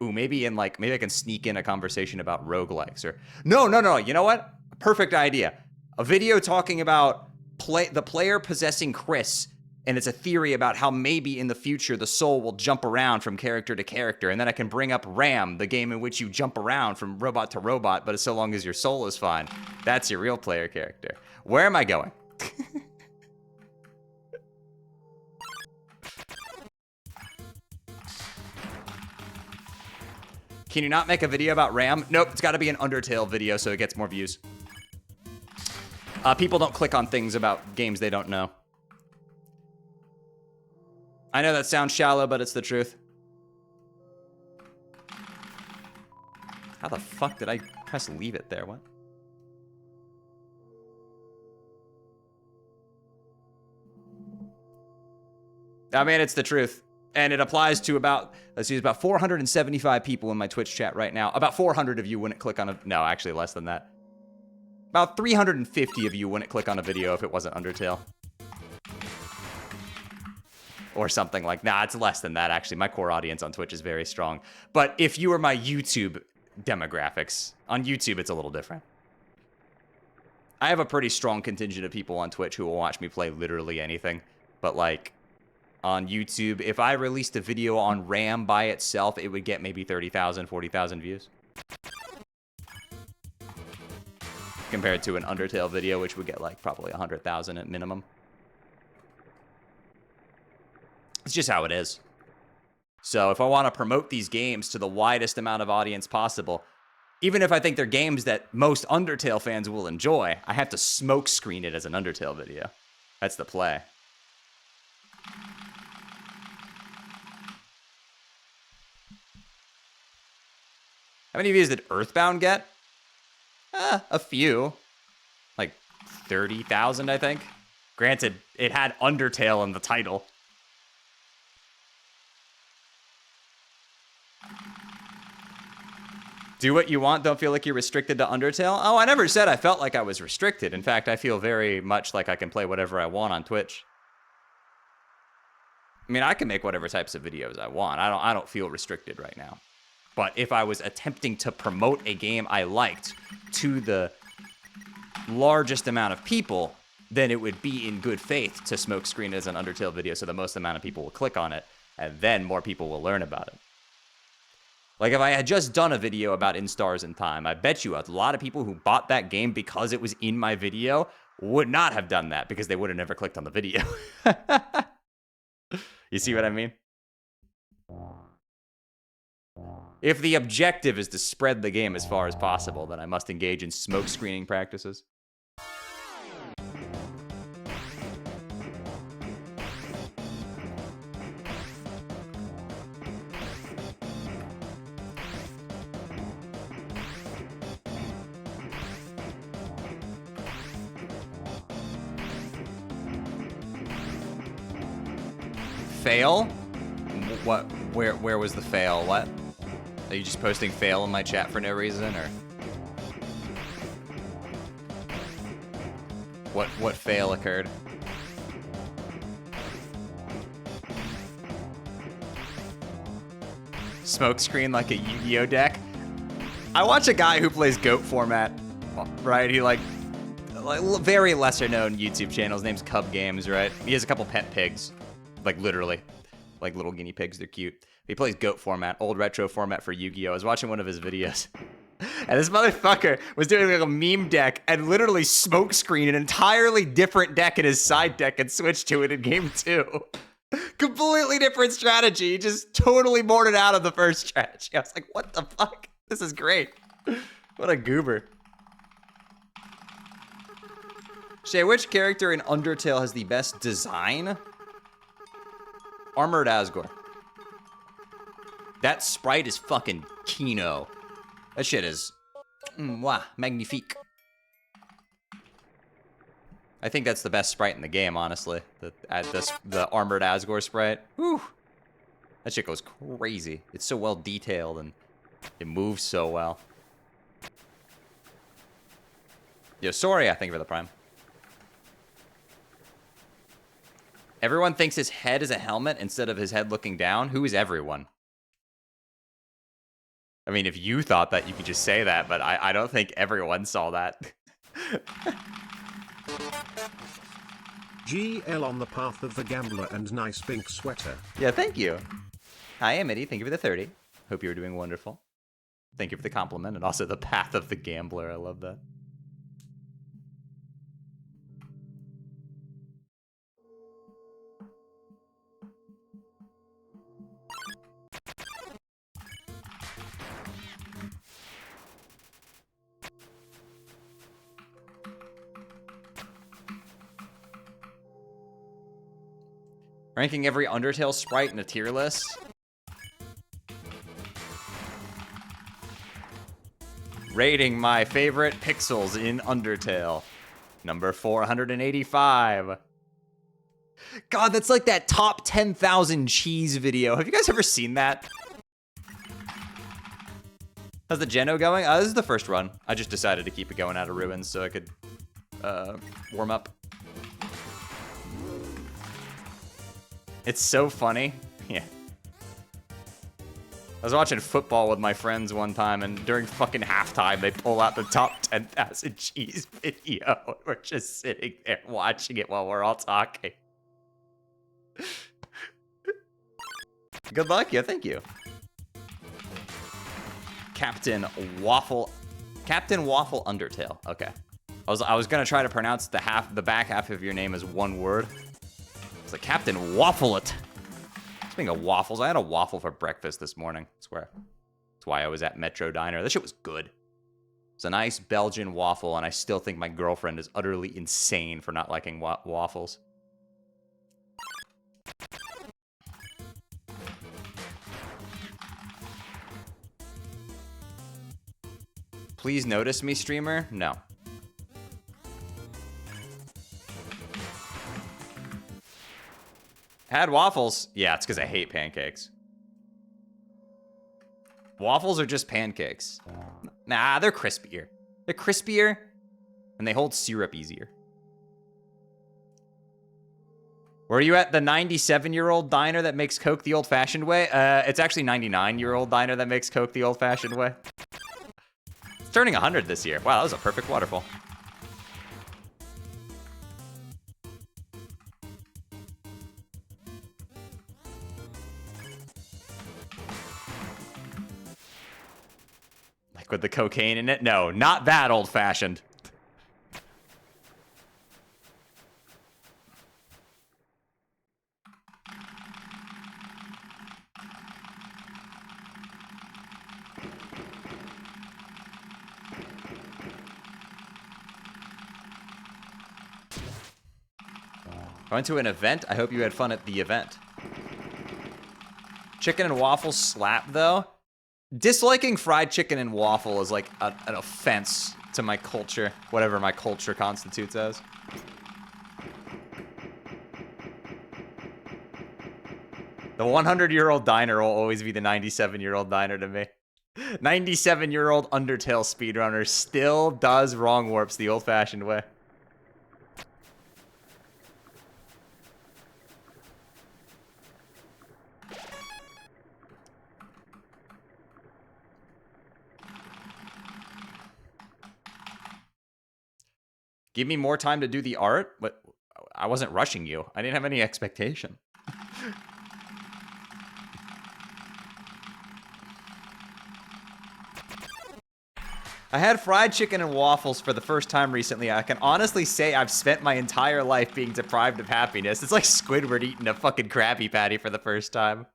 Ooh, maybe I can sneak in a conversation about roguelikes or... No. You know what? Perfect idea. A video talking about the player possessing Chris, and it's a theory about how maybe in the future the soul will jump around from character to character, and then I can bring up Ram, the game in which you jump around from robot to robot, but so long as your soul is fine. That's your real player character. Where am I going? Can you not make a video about Ram? Nope, it's got to be an Undertale video so it gets more views. People don't click on things about games they don't know. I know that sounds shallow, but it's the truth. How the fuck did I press leave it there? What? I mean, it's the truth. And it applies to about, let's see, it's about 475 people in my Twitch chat right now. About 400 of you wouldn't click on a, no, actually less than that. About 350 of you wouldn't click on a video if it wasn't Undertale. Or something like, nah, it's less than that, actually. My core audience on Twitch is very strong. But if you were my YouTube demographics, on YouTube, it's a little different. I have a pretty strong contingent of people on Twitch who will watch me play literally anything. But like, on YouTube, if I released a video on Ram by itself, it would get maybe 30,000, 40,000 views. Compared to an Undertale video, which would get like probably 100,000 at minimum. It's just how it is. So if I want to promote these games to the widest amount of audience possible, even if I think they're games that most Undertale fans will enjoy, I have to smoke screen it as an Undertale video. That's the play. How many views did Earthbound get? A few. Like 30,000, I think. Granted, it had Undertale in the title. Do what you want, don't feel like you're restricted to Undertale? Oh, I never said I felt like I was restricted. In fact, I feel very much like I can play whatever I want on Twitch. I mean, I can make whatever types of videos I want. I don't feel restricted right now. But if I was attempting to promote a game I liked to the largest amount of people, then it would be in good faith to smoke screen as an Undertale video so the most amount of people will click on it, and then more people will learn about it. Like, if I had just done a video about Instars in Time, I bet you a lot of people who bought that game because it was in my video would not have done that because they would have never clicked on the video. You see what I mean? If the objective is to spread the game as far as possible, then I must engage in smoke screening practices. Fail? What? Where was the fail? What? Are you just posting fail in my chat for no reason, or? what fail occurred. Smokescreen like a Yu-Gi-Oh deck. I watch a guy who plays GOAT format, right? He like very lesser known YouTube channel. His name's Cub Games, right? He has a couple pet pigs, like literally, like little guinea pigs. They're cute. He plays GOAT format, old retro format for Yu-Gi-Oh. I was watching one of his videos, and this motherfucker was doing like a meme deck and literally smokescreen an entirely different deck in his side deck and switched to it in game 2. Completely different strategy. He just totally boarded out of the first strategy. I was like, what the fuck? This is great. What a goober. Shay, which character in Undertale has the best design? Armored Asgore. That sprite is fucking kino. That shit is magnifique. I think that's the best sprite in the game, honestly. The Armored Asgore sprite. Whew. That shit goes crazy. It's so well detailed and it moves so well. Yo, sorry, I thank you for the prime. Everyone thinks his head is a helmet instead of his head looking down. Who is everyone? I mean, if you thought that, you could just say that, but I don't think everyone saw that. GL on the path of the gambler and nice pink sweater. Yeah, thank you. Hi, Amity. Thank you for the 30. Hope you were doing wonderful. Thank you for the compliment and also the path of the gambler. I love that. Ranking every Undertale sprite in a tier list. Rating my favorite pixels in Undertale. Number 485. God, that's like that top 10,000 cheese video. Have you guys ever seen that? How's the geno going? This is the first run. I just decided to keep it going out of ruins so I could warm up. It's so funny. Yeah. I was watching football with my friends one time, and during fucking halftime, they pull out the top 10,000 cheese video. We're just sitting there watching it while we're all talking. Good luck. Yeah, thank you. Captain Waffle Undertale. Okay. I was gonna try to pronounce the back half of your name as one word. It's like Captain Waffle it. Speaking of waffles, I had a waffle for breakfast this morning. I swear. That's why I was at Metro Diner. That shit was good. It's a nice Belgian waffle, and I still think my girlfriend is utterly insane for not liking waffles. Please notice me, streamer? No. Had waffles? Yeah, it's because I hate pancakes. Waffles are just pancakes. Nah, they're crispier. They're crispier, and they hold syrup easier. Were you at the 97-year-old diner that makes Coke the old-fashioned way? It's actually 99-year-old diner that makes Coke the old-fashioned way. It's turning 100 this year. Wow, that was a perfect waterfall. With the cocaine in it? No, not that old-fashioned. Going to an event? I hope you had fun at the event. Chicken and waffles slap, though. Disliking fried chicken and waffle is like an offense to my culture, whatever my culture constitutes as. The 100-year-old diner will always be the 97-year-old diner to me. 97-year-old Undertale speedrunner still does wrong warps the old-fashioned way. Give me more time to do the art? But I wasn't rushing you. I didn't have any expectation. I had fried chicken and waffles for the first time recently. I can honestly say I've spent my entire life being deprived of happiness. It's like Squidward eating a fucking Krabby Patty for the first time.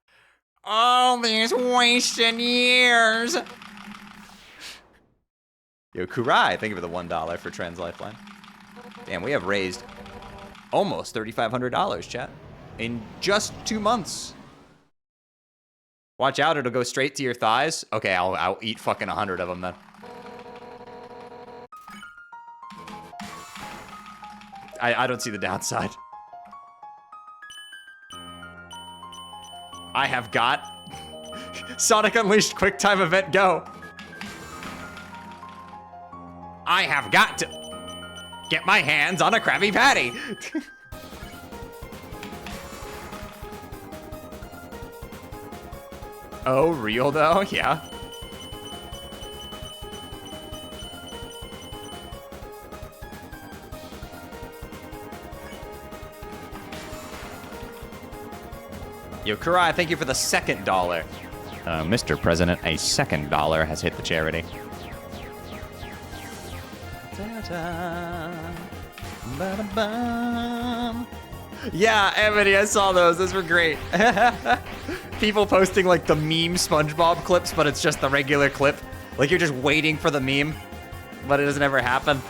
All these wasted years. Yo, Kurai, thank you for the $1 for Trans Lifeline. Damn, we have raised almost $3,500, chat, in just 2 months. Watch out, it'll go straight to your thighs. Okay, I'll eat fucking 100 of them then. I don't see the downside. I have got Sonic Unleashed QuickTime event go. I have got to get my hands on a Krabby Patty. Oh, real though? Yeah. Yo, Kurai, thank you for the $2. Mr. President, a $2 has hit the charity. Yeah, Emily, I saw those. Those were great. People posting like the meme SpongeBob clips, but it's just the regular clip. Like you're just waiting for the meme, but it doesn't ever happen.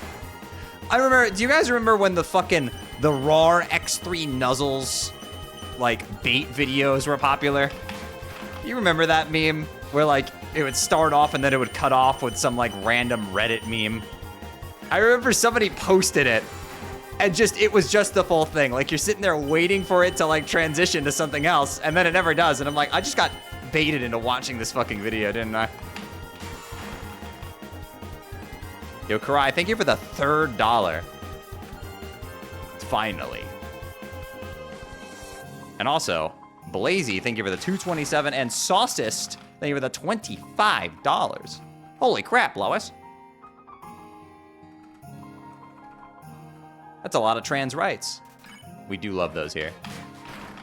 I remember, do you guys remember when the RAR X3 Nuzzles like bait videos were popular? You remember that meme where like it would start off and then it would cut off with some like random Reddit meme? I remember somebody posted it and it was just the full thing. Like you're sitting there waiting for it to like transition to something else and then it never does. And I'm like, I just got baited into watching this fucking video, didn't I? Yo, Karai, thank you for the $3. Finally. And also, Blazy, thank you for the $2.27, and Saucist, thank you for the $25. Holy crap, Lois. That's a lot of trans rights. We do love those here.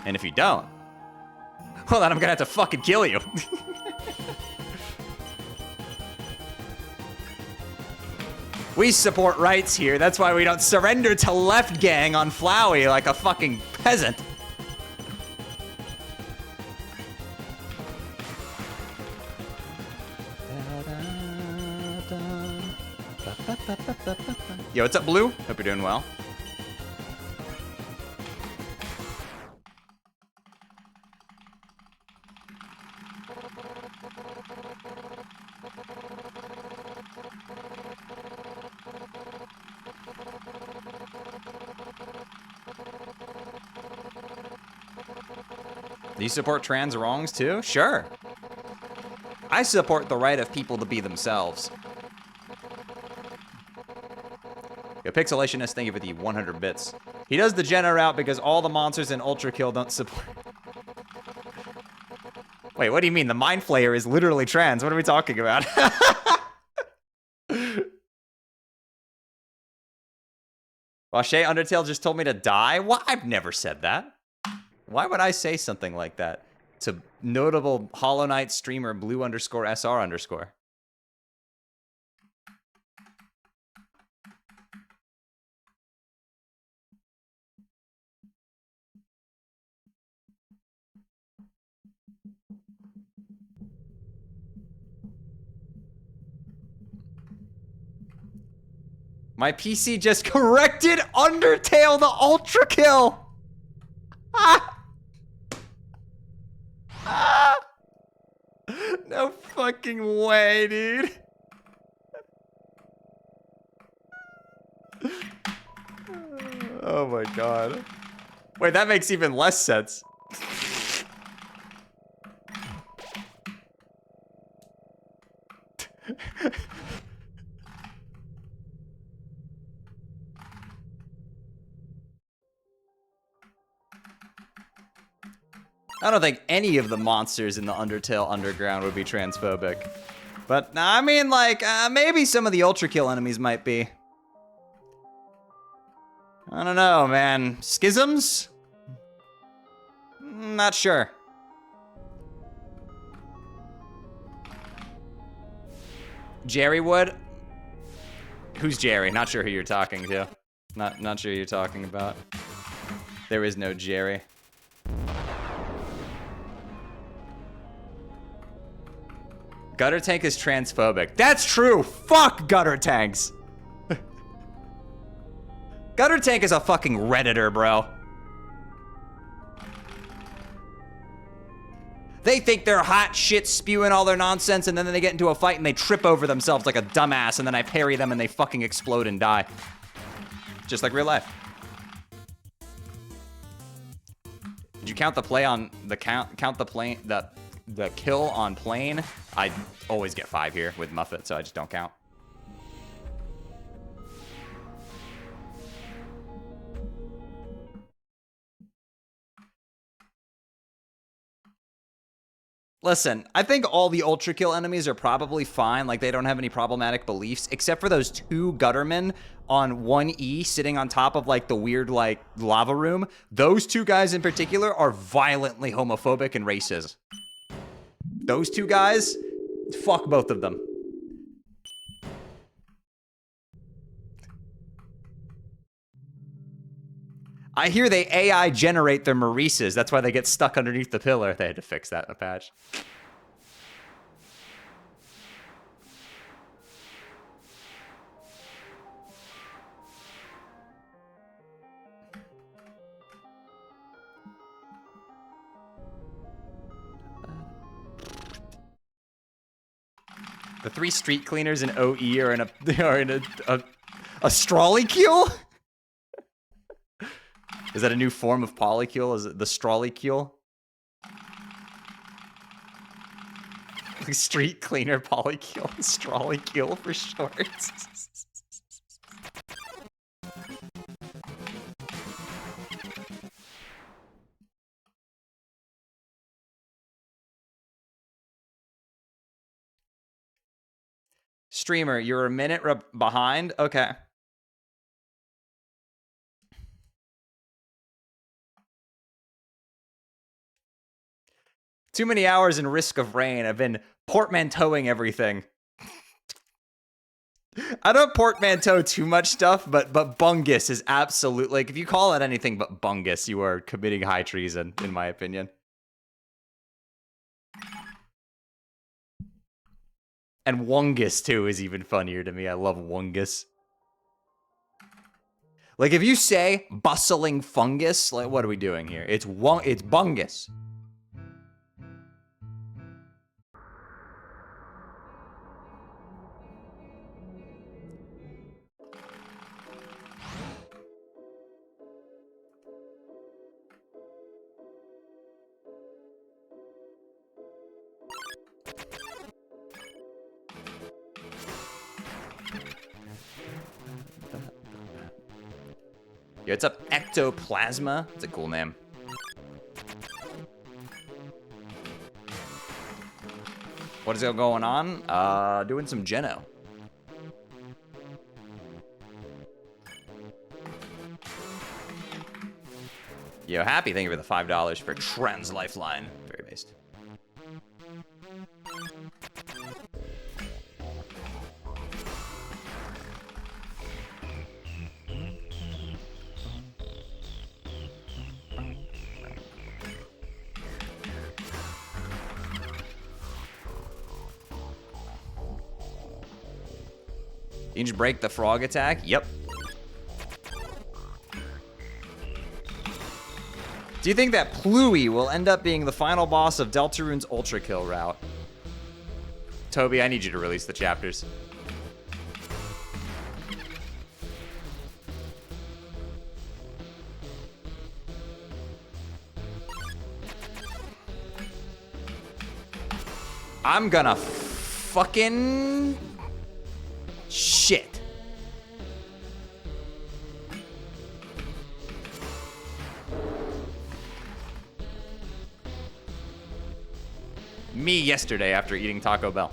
And if you don't, well, then I'm gonna have to fucking kill you. We support rights here. That's why we don't surrender to left gang on Flowey like a fucking peasant. Yo, what's up, Blue? Hope you're doing well. Do you support trans wrongs too? Sure. I support the right of people to be themselves. Yo, Pixelationist, thank you for the 100 bits. He does the geno route because all the monsters in Ultrakill don't support. Wait, what do you mean? The Mind Flayer is literally trans. What are we talking about? Wache Undertale just told me to die? What? I've never said that. Why would I say something like that to notable Hollow Knight streamer blue_SR_? My PC just corrected Undertale the Ultrakill. Ah. Ah. No fucking way, dude. Oh my god. Wait, that makes even less sense. I don't think any of the monsters in the Undertale Underground would be transphobic. But, I mean, like, maybe some of the Ultrakill enemies might be. I don't know, man. Schisms? Not sure. Jerry Wood? Who's Jerry? Not sure who you're talking to. Not sure who you're talking about. There is no Jerry. Gutter Tank is transphobic. That's true! Fuck gutter tanks! Gutter Tank is a fucking Redditor, bro. They think they're hot shit spewing all their nonsense, and then they get into a fight and they trip over themselves like a dumbass, and then I parry them and they fucking explode and die. Just like real life. Did you count the play on the count the plane the kill on plane? I always get 5 here with Muffet, so I just don't count. Listen, I think all the Ultrakill enemies are probably fine. Like, they don't have any problematic beliefs, except for those 2 Guttermen on 1E sitting on top of, like, the weird, like, lava room. Those 2 guys in particular are violently homophobic and racist. Those 2 guys, fuck both of them. I hear they AI generate their Maurices. That's why they get stuck underneath the pillar. They had to fix that in a patch. The 3 street cleaners in OE are in a Ultrakill? Is that a new form of polykill? Is it the Ultrakill? Like street cleaner polykill, Ultrakill for short. Streamer, you're a minute behind? Okay. Too many hours in Risk of Rain. I've been portmanteauing everything. I don't portmanteau too much stuff, but Bungus is absolutely, like, if you call it anything but Bungus, you are committing high treason, in my opinion. And Wungus, too, is even funnier to me. I love Wungus. Like, if you say bustling fungus, like, what are we doing here? It's Bungus. Yo, what's up, Ectoplasma? It's a cool name. What is going on? Doing some geno. Yo, Happy, thank you for the $5 for Trans Lifeline. Very based. You can just break the frog attack? Yep. Do you think that Pluie will end up being the final boss of Deltarune's Ultrakill route? Toby, I need you to release the chapters. I'm gonna fucking... shit. Me yesterday after eating Taco Bell.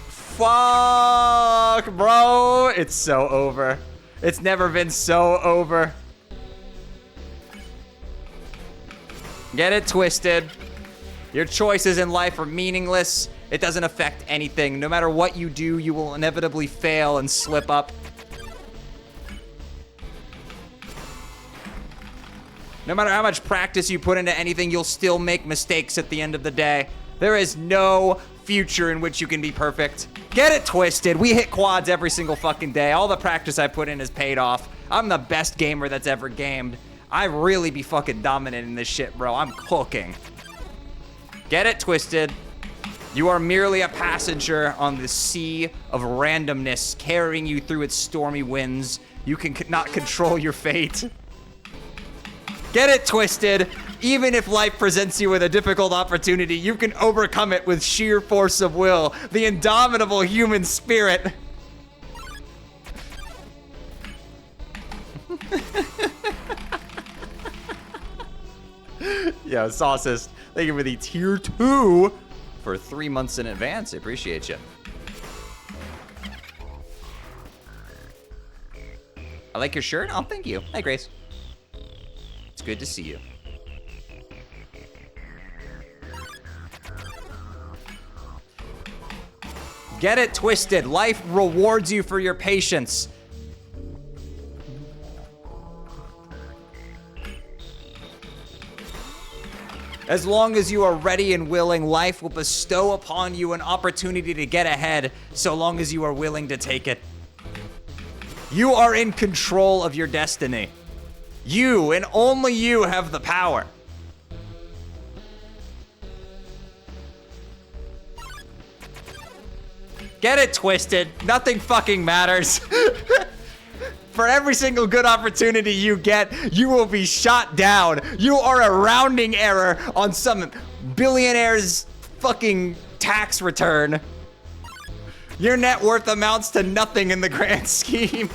Fuck, bro. It's so over. It's never been so over. Get it twisted. Your choices in life are meaningless. It doesn't affect anything. No matter what you do, you will inevitably fail and slip up. No matter how much practice you put into anything, you'll still make mistakes at the end of the day. There is no future in which you can be perfect. Get it twisted. We hit quads every single fucking day. All the practice I put in has paid off. I'm the best gamer that's ever gamed. I really be fucking dominating this shit, bro. I'm cooking. Get it twisted. You are merely a passenger on the sea of randomness carrying you through its stormy winds. You can not control your fate. Get it twisted. Even if life presents you with a difficult opportunity, you can overcome it with sheer force of will. The indomitable human spirit. Yo, Saucist, thank you for the tier 2 for 3 months in advance. I appreciate you. I like your shirt. Oh, thank you. Hi, Grace. It's good to see you. Get it twisted. Life rewards you for your patience. As long as you are ready and willing, life will bestow upon you an opportunity to get ahead, so long as you are willing to take it. You are in control of your destiny. You, and only you, have the power. Get it twisted. Nothing fucking matters. For every single good opportunity you get, you will be shot down. You are a rounding error on some billionaire's fucking tax return. Your net worth amounts to nothing in the grand scheme.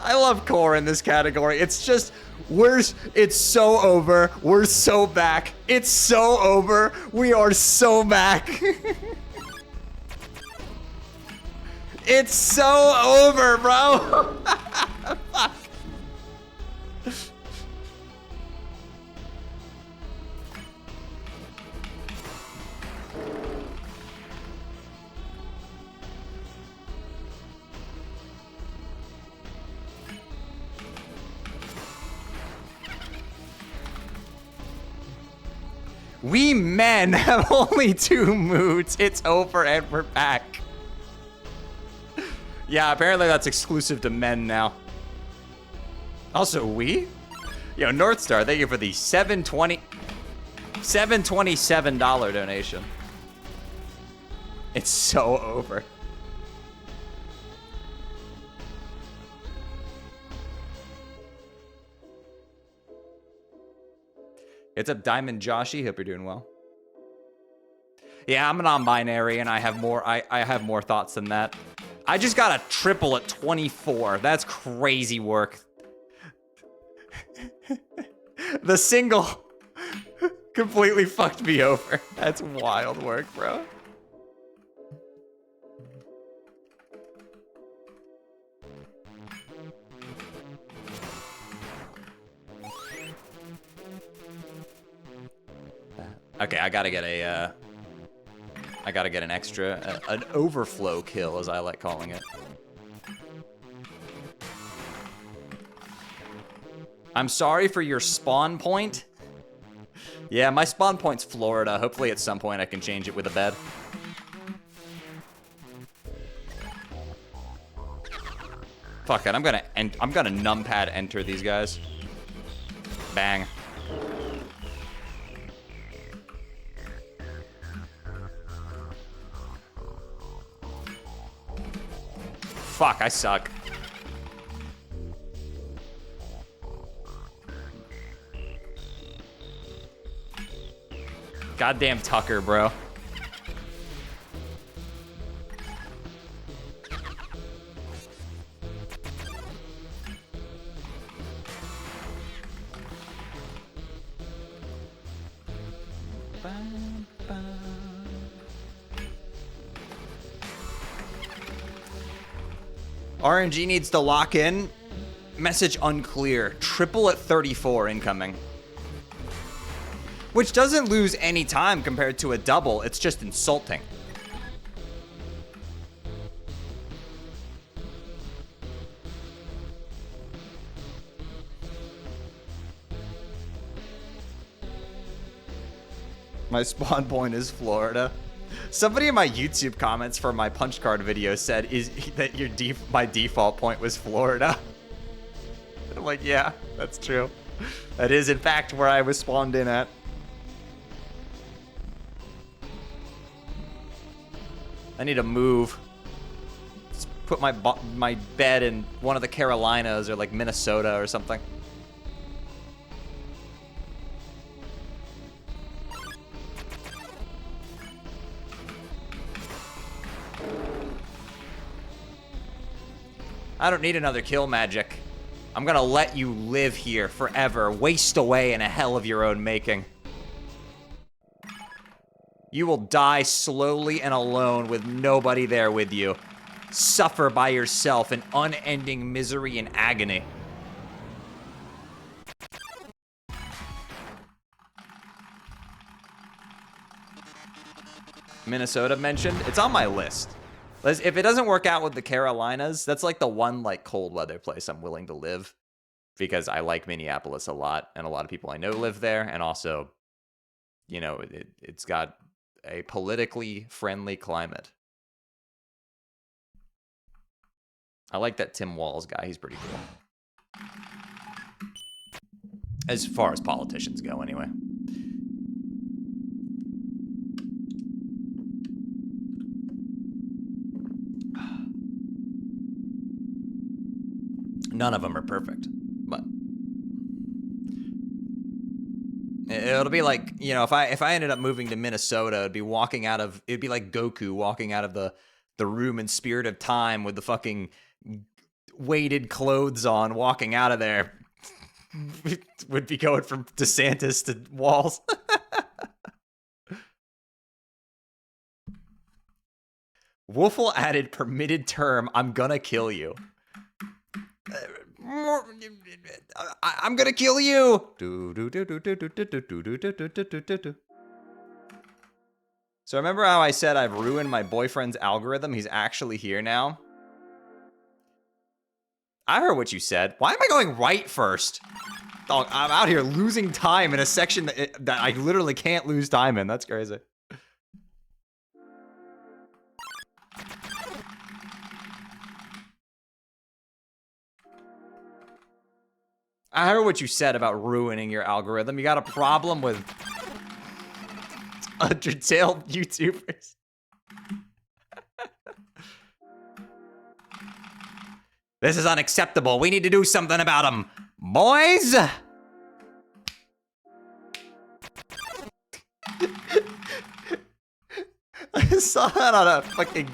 I love core in this category. It's just, it's so over. We're so back. It's so over. We are so back. It's so over, bro. Fuck. We men have only 2 moods. It's over and we're back. Yeah, apparently that's exclusive to men now. Also, we? Yo, Northstar, thank you for the $727 donation. It's so over. It's up, Diamond Joshy. Hope you're doing well. Yeah, I'm a non-binary, and I have more. I have more thoughts than that. I just got a triple at 24. That's crazy work. The single completely fucked me over. That's wild work, bro. Okay, I gotta get an extra, an overflow kill, as I like calling it. I'm sorry for your spawn point. Yeah, my spawn point's Florida. Hopefully at some point I can change it with a bed. Fuck it, I'm gonna numpad enter these guys. Bang. Fuck, I suck. Goddamn Tucker, bro. RNG needs to lock in. Message unclear. Triple at 34 incoming. Which doesn't lose any time compared to a double. It's just insulting. My spawn point is Florida. Somebody in my YouTube comments for my punch card video said that my default point was Florida. I'm like, yeah, that's true. That is in fact where I was spawned in at. I need to move. Let's put my bed in one of the Carolinas or like Minnesota or something. I don't need another kill magic. I'm gonna let you live here forever, waste away in a hell of your own making. You will die slowly and alone with nobody there with you. Suffer by yourself in unending misery and agony. Minnesota mentioned. It's on my list. If it doesn't work out with the Carolinas, that's like the one like cold weather place I'm willing to live because I like Minneapolis a lot and a lot of people I know live there. And also, you know, it's got a politically friendly climate. I like that Tim Walz guy. He's pretty cool. As far as politicians go, anyway. None of them are perfect, but it'll be like, you know, if I ended up moving to Minnesota, it'd be like Goku walking out of the room in Spirit of Time with the fucking weighted clothes on, walking out of there. Would be going from DeSantis to Walls. Waffle added permitted term, I'm gonna kill you. I'm gonna kill you. So remember how I said I've ruined my boyfriend's algorithm? He's actually here now. I heard what you said. Why am I going right first? Dog, I'm out here losing time in a section that I literally can't lose time in. That's crazy. I heard what you said about ruining your algorithm. You got a problem with Undertale YouTubers. This is unacceptable. We need to do something about them. Boys! I saw that on a fucking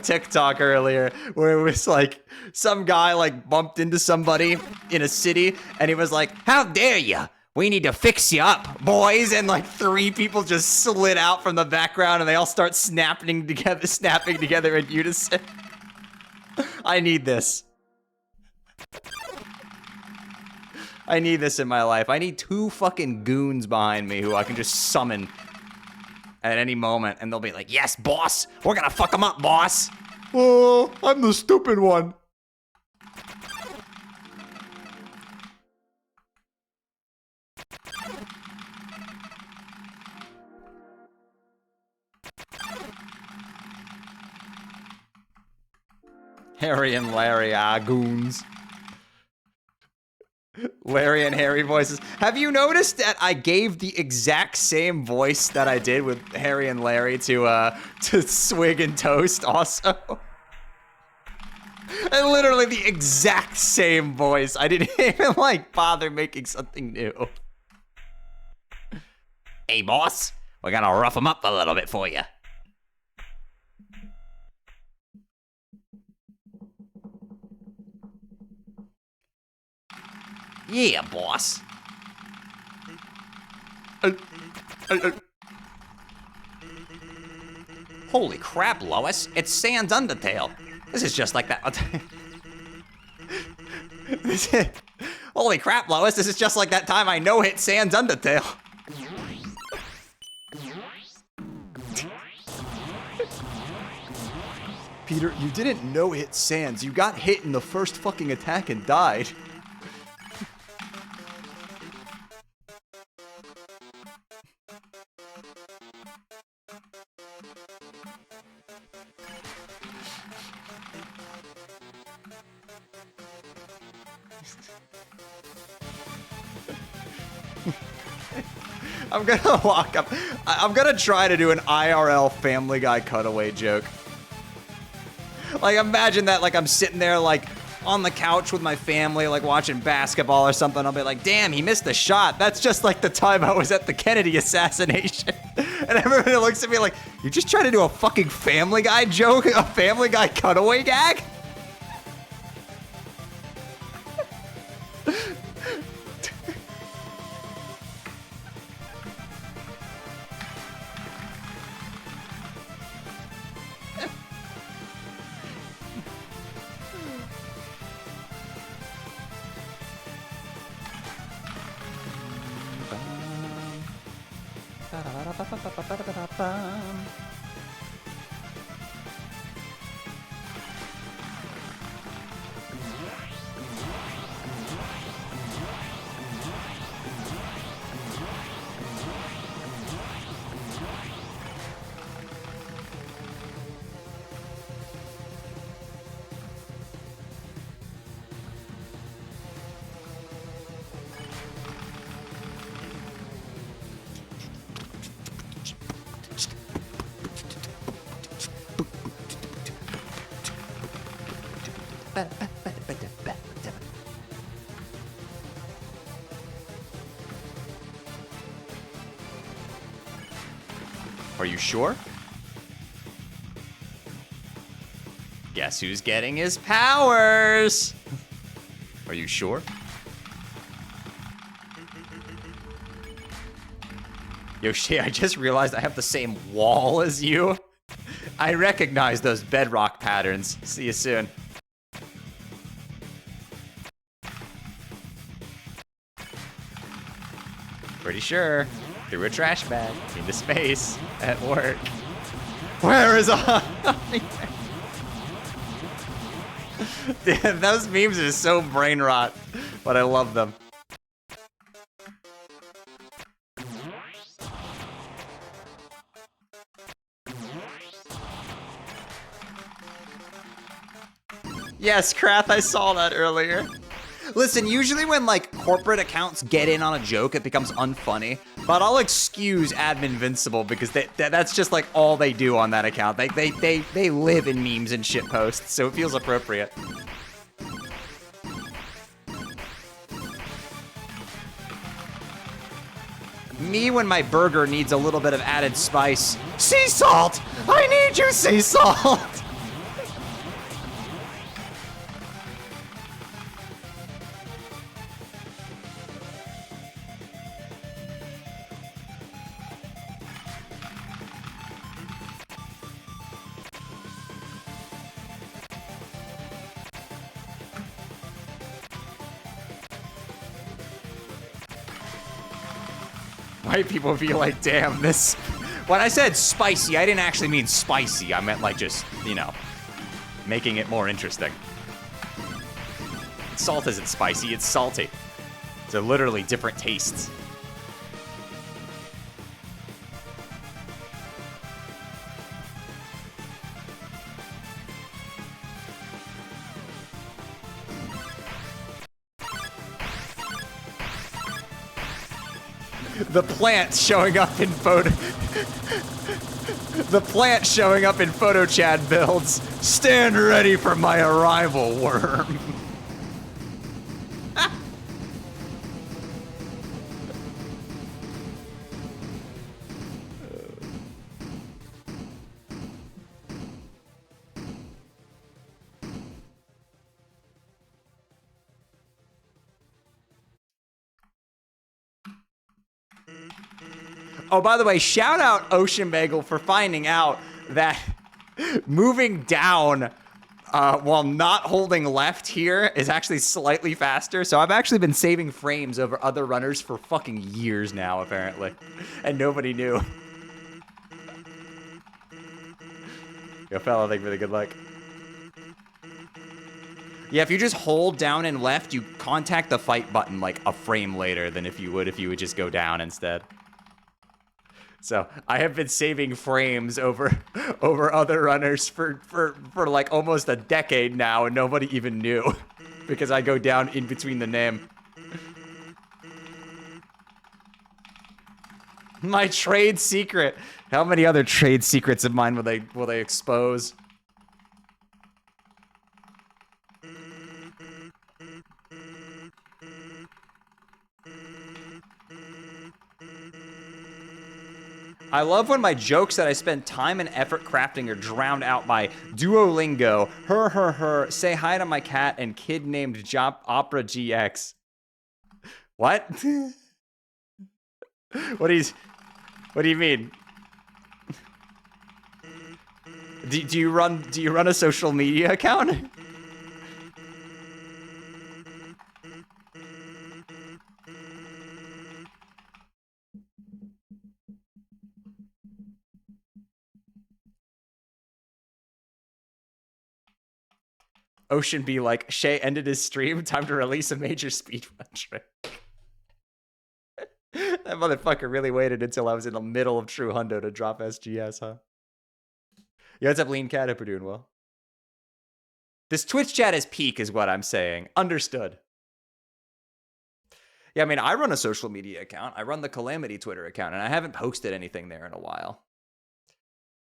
TikTok earlier where it was like some guy like bumped into somebody in a city and he was like, how dare you? We need to fix you up, boys. And like 3 people just slid out from the background and they all start snapping together in unison. I need this. I need this in my life. I need 2 fucking goons behind me who I can just summon at any moment, and they'll be like, yes, boss! We're gonna fuck them up, boss! Oh, I'm the stupid one. Harry and Larry, goons. Larry and Harry voices. Have you noticed that I gave the exact same voice that I did with Harry and Larry to Swig and Toast also? And literally the exact same voice. I didn't even like bother making something new. Hey boss, we're gonna rough them up a little bit for you. Yeah, boss. Holy crap, Lois. It's Sans Undertale. This is just like that. Holy crap, Lois. This is just like that time I no-hit Sans Undertale. Peter, you didn't no-hit Sans. You got hit in the first fucking attack and died. I'm gonna walk up. I'm gonna try to do an IRL Family Guy cutaway joke. Like, imagine that, like, I'm sitting there, like, on the couch with my family, like, watching basketball or something. I'll be like, damn, he missed the shot. That's just like the time I was at the Kennedy assassination. And everybody looks at me like, you're just trying to do a fucking Family Guy joke? A Family Guy cutaway gag? Are you sure? Guess who's getting his powers? Are you sure? Yoshi, I just realized I have the same wall as you. I recognize those bedrock patterns. See you soon. Pretty sure. Threw a trash bag into space at work. Where is Damn, those memes are so brain rot, but I love them. Yes, Krath, I saw that earlier. Listen, usually when, like, corporate accounts get in on a joke, it becomes unfunny. But I'll excuse Admin Invincible because that's just, like, all they do on that account. They live in memes and shitposts, so it feels appropriate. Me when my burger needs a little bit of added spice. Sea salt! I need you, sea salt! White people be like, damn, this... When I said spicy, I didn't actually mean spicy. I meant, like, just, you know, making it more interesting. Salt isn't spicy, it's salty. They're literally different tastes. The plant showing up in photo... The plant showing up in photo chat builds. Stand ready for my arrival, worm. Oh, by the way, shout out Ocean Bagel for finding out that moving down while not holding left here is actually slightly faster. So I've actually been saving frames over other runners for fucking years now, apparently. And nobody knew. Yo, fella, thank you for the good luck. Yeah, if you just hold down and left, you contact the fight button like a frame later than if you would just go down instead. So I have been saving frames over other runners for like almost a decade now, and nobody even knew because I go down in between the name. My trade secret. How many other trade secrets of mine will they expose? I love when my jokes that I spend time and effort crafting are drowned out by Duolingo, her, say hi to my cat, and kid named Opera GX. What? What do you mean? Do you run a social media account? Ocean be like, Shay ended his stream, time to release a major speedrun trick. That motherfucker really waited until I was in the middle of True Hundo to drop SGS, huh? Yo, what's up, Lean Cat? Hope you're doing well. This Twitch chat is peak, is what I'm saying. Understood. Yeah, I mean, I run a social media account. I run the Calamity Twitter account, and I haven't posted anything there in a while.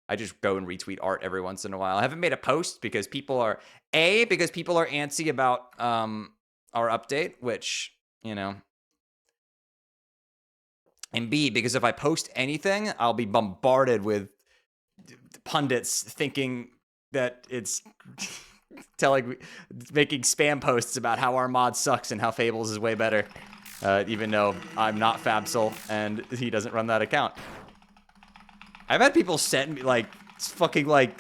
I just go and retweet art every once in a while. I haven't made a post because people are antsy about our update, which, you know. And B, because if I post anything, I'll be bombarded with pundits thinking that it's making spam posts about how our mod sucks and how Fables is way better. Even though I'm not Fabsel and he doesn't run that account. I've had people send me, like,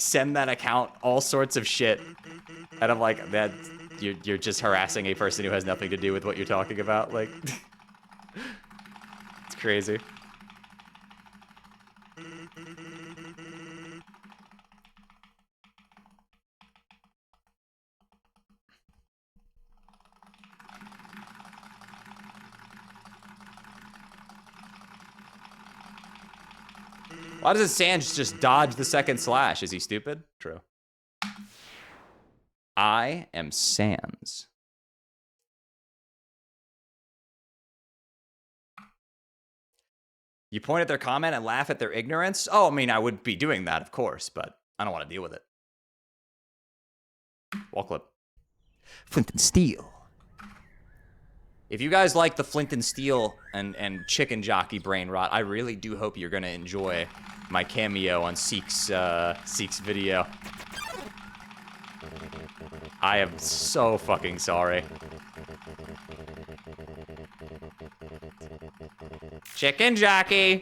send that account all sorts of shit. And I'm like, that you're just harassing a person who has nothing to do with what you're talking about. Like, it's crazy. Why doesn't Sans just dodge the second slash? Is he stupid? True. I am Sans. You point at their comment and laugh at their ignorance? Oh, I mean, I would be doing that, of course, but I don't want to deal with it. Wall clip. Flint and Steel. If you guys like the Flint and Steel and chicken jockey brain rot, I really do hope you're gonna enjoy my cameo on Seek's video. I am so fucking sorry. Chicken jockey.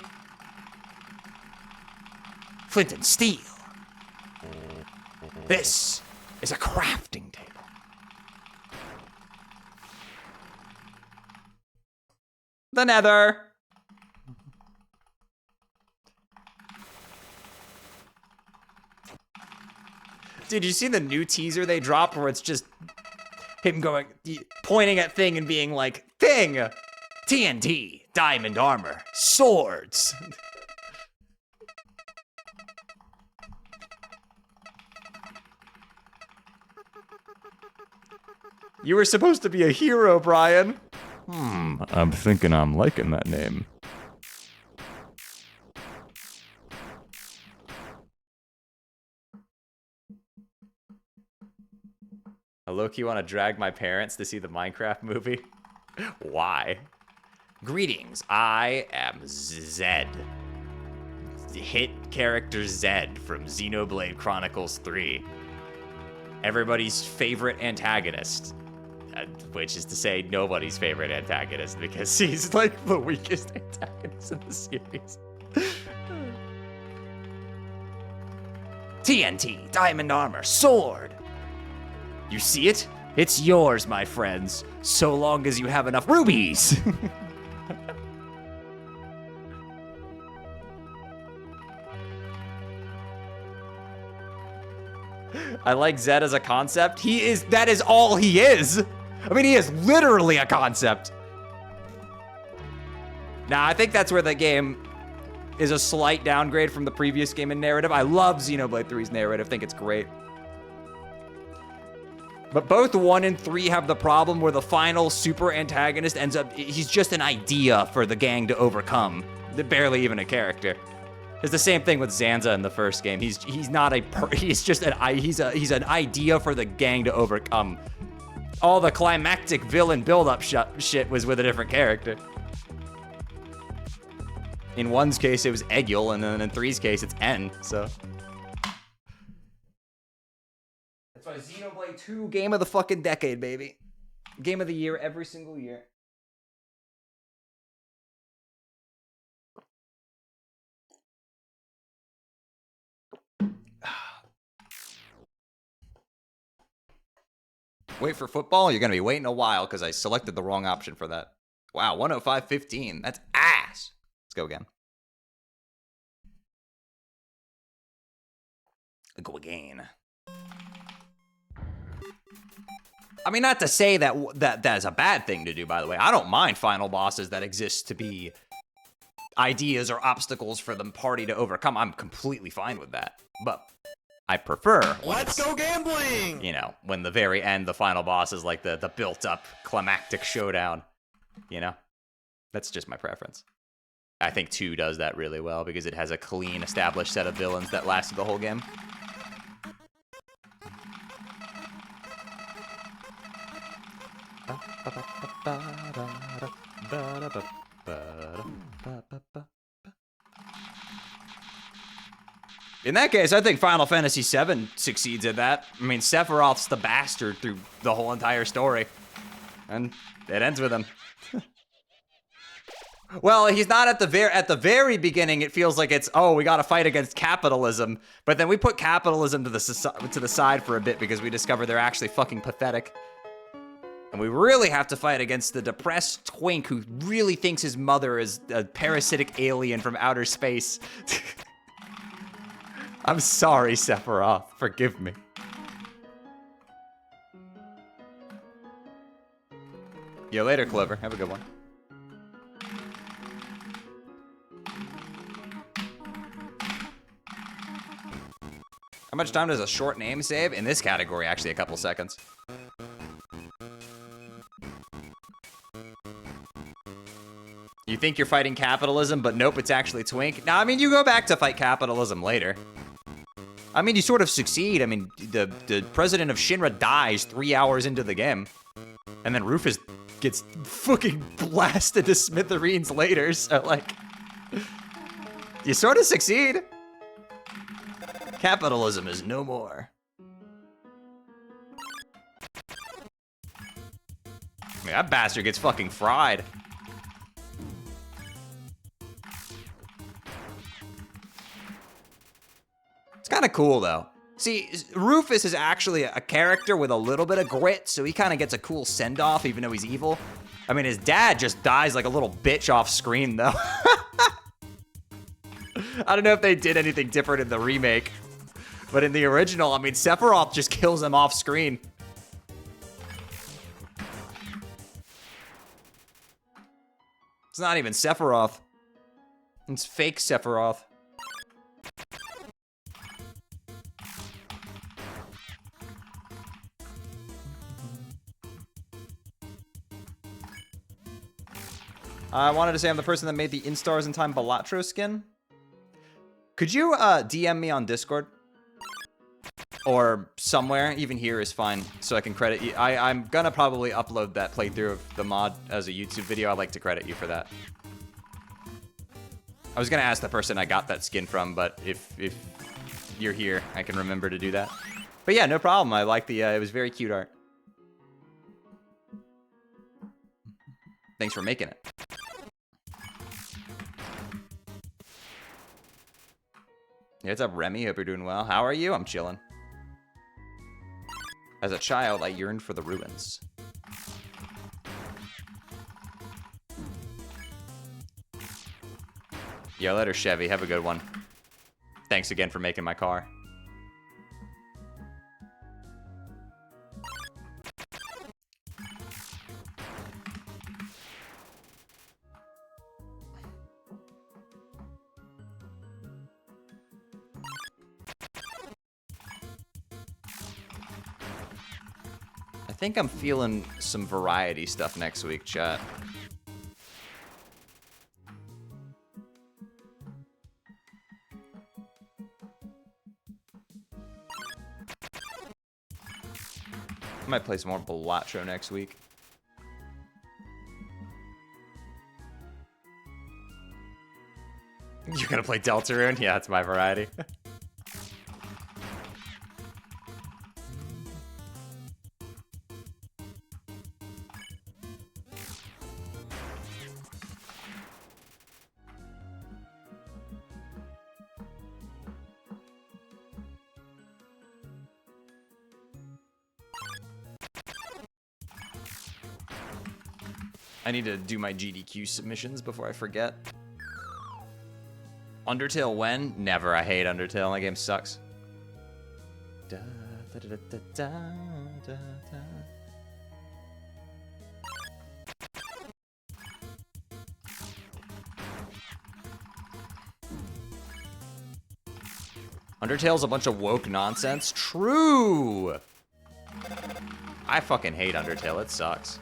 Flint and Steel. This is a crafting table. The Nether. Did you see the new teaser they dropped where it's just him going, pointing at Thing and being like, Thing, TNT, diamond armor, swords. You were supposed to be a hero, Brian. I'm thinking I'm liking that name. I low-key want to drag my parents to see the Minecraft movie. Why? Greetings, I am Zed. Hit character Zed from Xenoblade Chronicles 3. Everybody's favorite antagonist. Which is to say, nobody's favorite antagonist, because he's like the weakest antagonist in the series. TNT, diamond armor, sword. You see it? It's yours, my friends, so long as you have enough rubies. I like Zed as a concept. That is all he is. I mean, he is literally a concept. Now, I think that's where the game is a slight downgrade from the previous game in narrative. I love Xenoblade 3's narrative, think it's great. But both 1 and 3 have the problem where the final super antagonist ends up, he's just an idea for the gang to overcome. They're barely even a character. It's the same thing with Zanza in the first game. He's not a he's just he's an idea for the gang to overcome. All the climactic villain build-up shit was with a different character. In 1's case, it was Egil, and then in 3's case, it's N, so. That's why Xenoblade 2, game of the fucking decade, baby. Game of the year every single year. Wait for football? You're gonna be waiting a while because I selected the wrong option for that. Wow, 105.15. That's ass. Let's go again. Go again. I mean, not to say that is a bad thing to do, by the way. I don't mind final bosses that exist to be ideas or obstacles for the party to overcome. I'm completely fine with that. But I prefer Let's go gambling! You know, when the very end, the final boss is like the built-up climactic showdown. You know? That's just my preference. I think 2 does that really well because it has a clean, established set of villains that lasted the whole game. In that case, I think Final Fantasy VII succeeds at that. I mean, Sephiroth's the bastard through the whole entire story. And it ends with him. Well, he's not at the very beginning. It feels like it's, oh, we got to fight against capitalism. But then we put capitalism to the side for a bit because we discover they're actually fucking pathetic. And we really have to fight against the depressed twink who really thinks his mother is a parasitic alien from outer space. I'm sorry, Sephiroth. Forgive me. Yo, later, Clover. Have a good one. How much time does a short name save? In this category, actually, a couple seconds. You think you're fighting capitalism, but nope, it's actually Twink. Now, I mean, you go back to fight capitalism later. I mean, you sort of succeed. I mean, the president of Shinra dies 3 hours into the game. And then Rufus gets fucking blasted to smithereens later, so, like... You sort of succeed. Capitalism is no more. I mean, that bastard gets fucking fried. It's kind of cool, though. See, Rufus is actually a character with a little bit of grit, so he kind of gets a cool send-off, even though he's evil. I mean, his dad just dies like a little bitch off screen, though. I don't know if they did anything different in the remake. But in the original, I mean, Sephiroth just kills him off screen. It's not even Sephiroth. It's fake Sephiroth. I wanted to say I'm the person that made the Instars in Time Balatro skin. Could you DM me on Discord? Or somewhere, even here is fine, so I can credit you. I'm gonna probably upload that playthrough of the mod as a YouTube video. I'd like to credit you for that. I was gonna ask the person I got that skin from, but if you're here, I can remember to do that. But yeah, no problem. I like the, it was very cute art. Thanks for making it. Hey, what's up, Remy? Hope you're doing well. How are you? I'm chilling. As a child, I yearned for the ruins. Yo, later, Chevy. Have a good one. Thanks again for making my car. I think I'm feeling some variety stuff next week, chat. I might play some more Balatro next week. You're gonna play Deltarune? Yeah, that's my variety. I need to do my GDQ submissions before I forget. Undertale when? Never. I hate Undertale. That game sucks. Da, da, da, da, da, da, da. Undertale's a bunch of woke nonsense. True! I fucking hate Undertale. It sucks.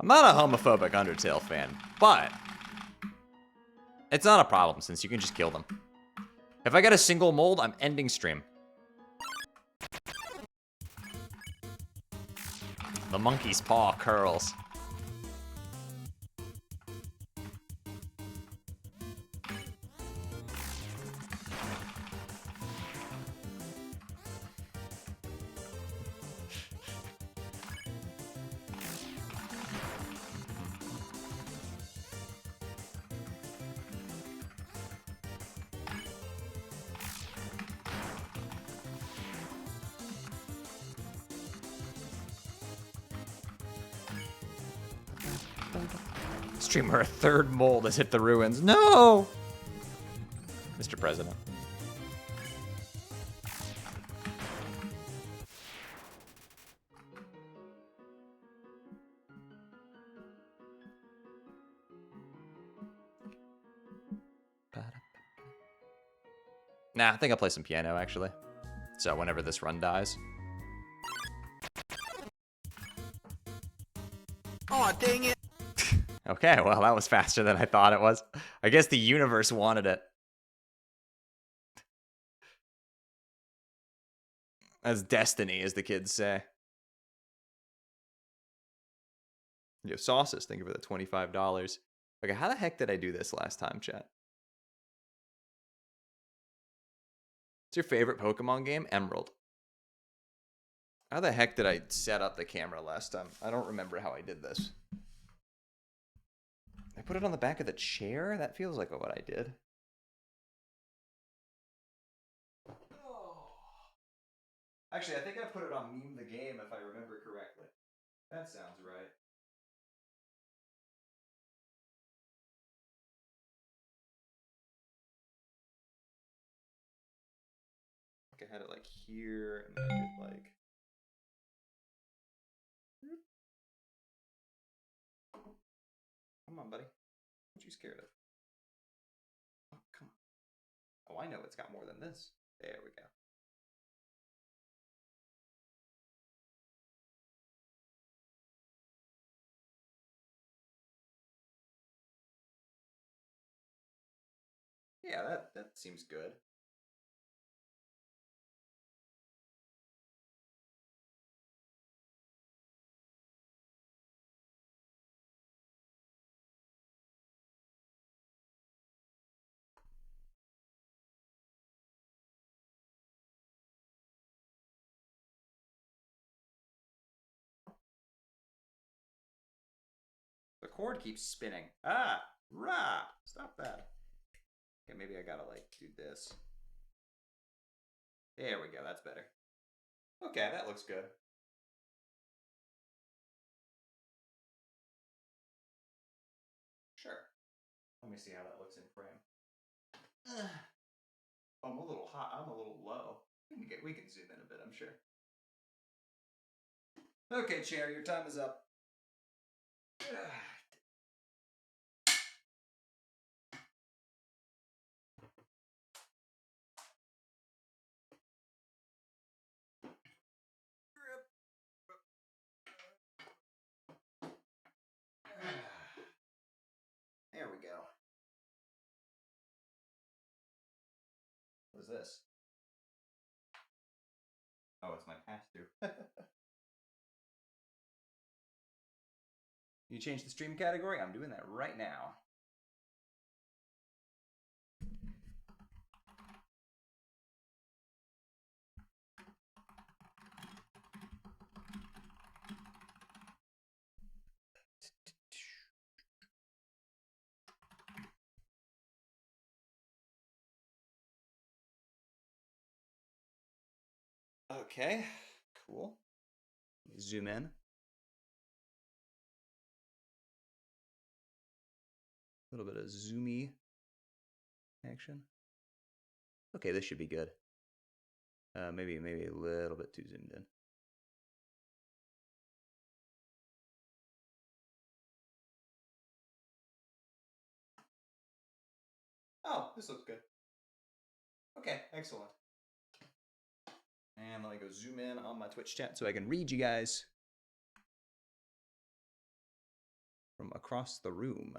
I'm not a homophobic Undertale fan, but it's not a problem since you can just kill them. If I get a single mold, I'm ending stream. The monkey's paw curls. Streamer, a third mold has hit the ruins. No! Mr. President. Nah, I think I'll play some piano, actually. So whenever this run dies. Aw, dang it. Okay, well, that was faster than I thought it was. I guess the universe wanted it. That's destiny, as the kids say. Yo, Sauces, thank you for the $25. Okay, how the heck did I do this last time, chat? What's your favorite Pokemon game? Emerald. How the heck did I set up the camera last time? I don't remember how I did this. I put it on the back of the chair? That feels like what I did. Actually, I think I put it on Meme the Game if I remember correctly. That sounds right. I think I had it like here, and then I did like... Come on, buddy. What you scared of? Oh, come on. Oh, I know it's got more than this. There we go. Yeah, that seems good. cord keeps spinning. Ah, rah! Stop that. Okay, maybe I gotta like do this. There we go. That's better. Okay, that looks good. Sure. Let me see how that looks in frame. I'm a little hot. I'm a little low. We can zoom in a bit, I'm sure. Okay, chair, your time is up. There we go. What is this? Oh, it's my pass-through. You change the stream category? I'm doing that right now. Okay, cool. Zoom in. A little bit of zoomy action. Okay, this should be good. Maybe a little bit too zoomed in. Oh, this looks good. Okay, excellent. And let me go zoom in on my Twitch chat so I can read you guys from across the room.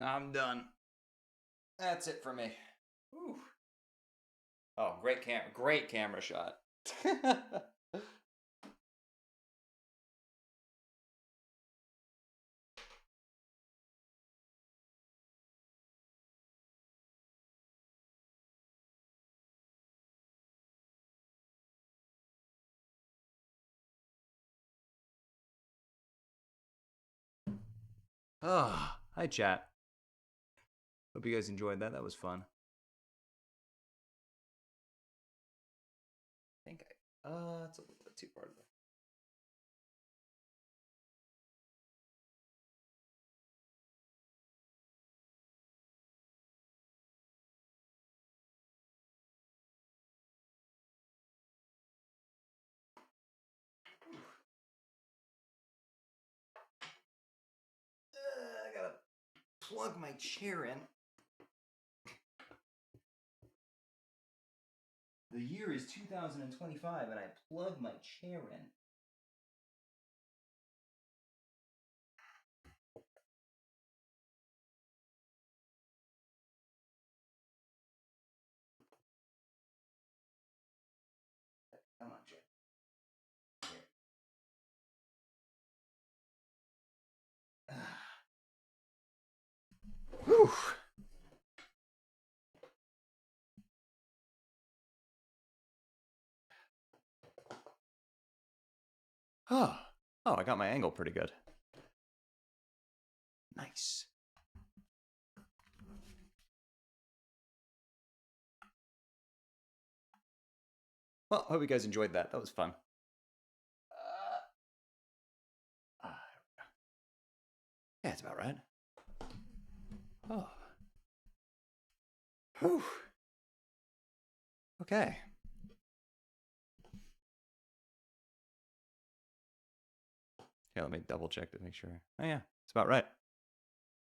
I'm done. That's it for me. Whew. Oh, great camera shot. Oh, hi chat. Hope you guys enjoyed that. That was fun. I think it's a little bit too far to go. I gotta plug my chair in. The year is 2025 and I plug my chair in. Come on, chair. Whew. Oh, I got my angle pretty good. Nice. Well, hope you guys enjoyed that. That was fun. Yeah, it's about right. Oh. Whew. Okay. Yeah, let me double check to make sure. Oh yeah, it's about right.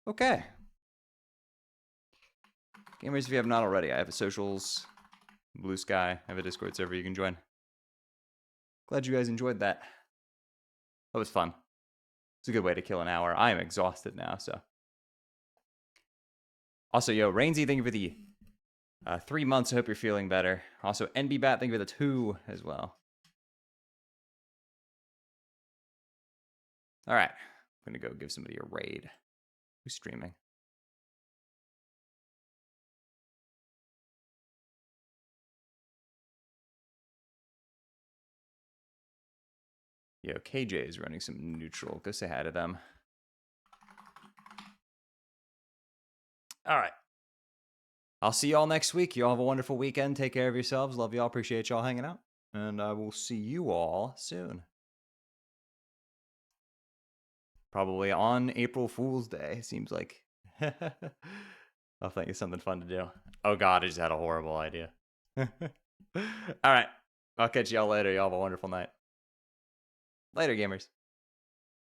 Okay. Gamers, if you have not already, I have a socials, Blue Sky, I have a Discord server you can join. Glad you guys enjoyed that. That was fun. It's a good way to kill an hour. I am exhausted now, so. Also, yo, Rainsy, thank you for the 3 months. I hope you're feeling better. Also, NBBat, thank you for the 2 as well. All right, I'm gonna go give somebody a raid. Who's streaming? Yo, KJ is running some neutral. Go say hi to them. All right. I'll see y'all next week. Y'all have a wonderful weekend. Take care of yourselves. Love y'all. Appreciate y'all hanging out. And I will see you all soon. Probably on April Fool's Day, seems like. I'll think of something fun to do. Oh God, I just had a horrible idea. All right. I'll catch y'all later. Y'all have a wonderful night. Later, gamers.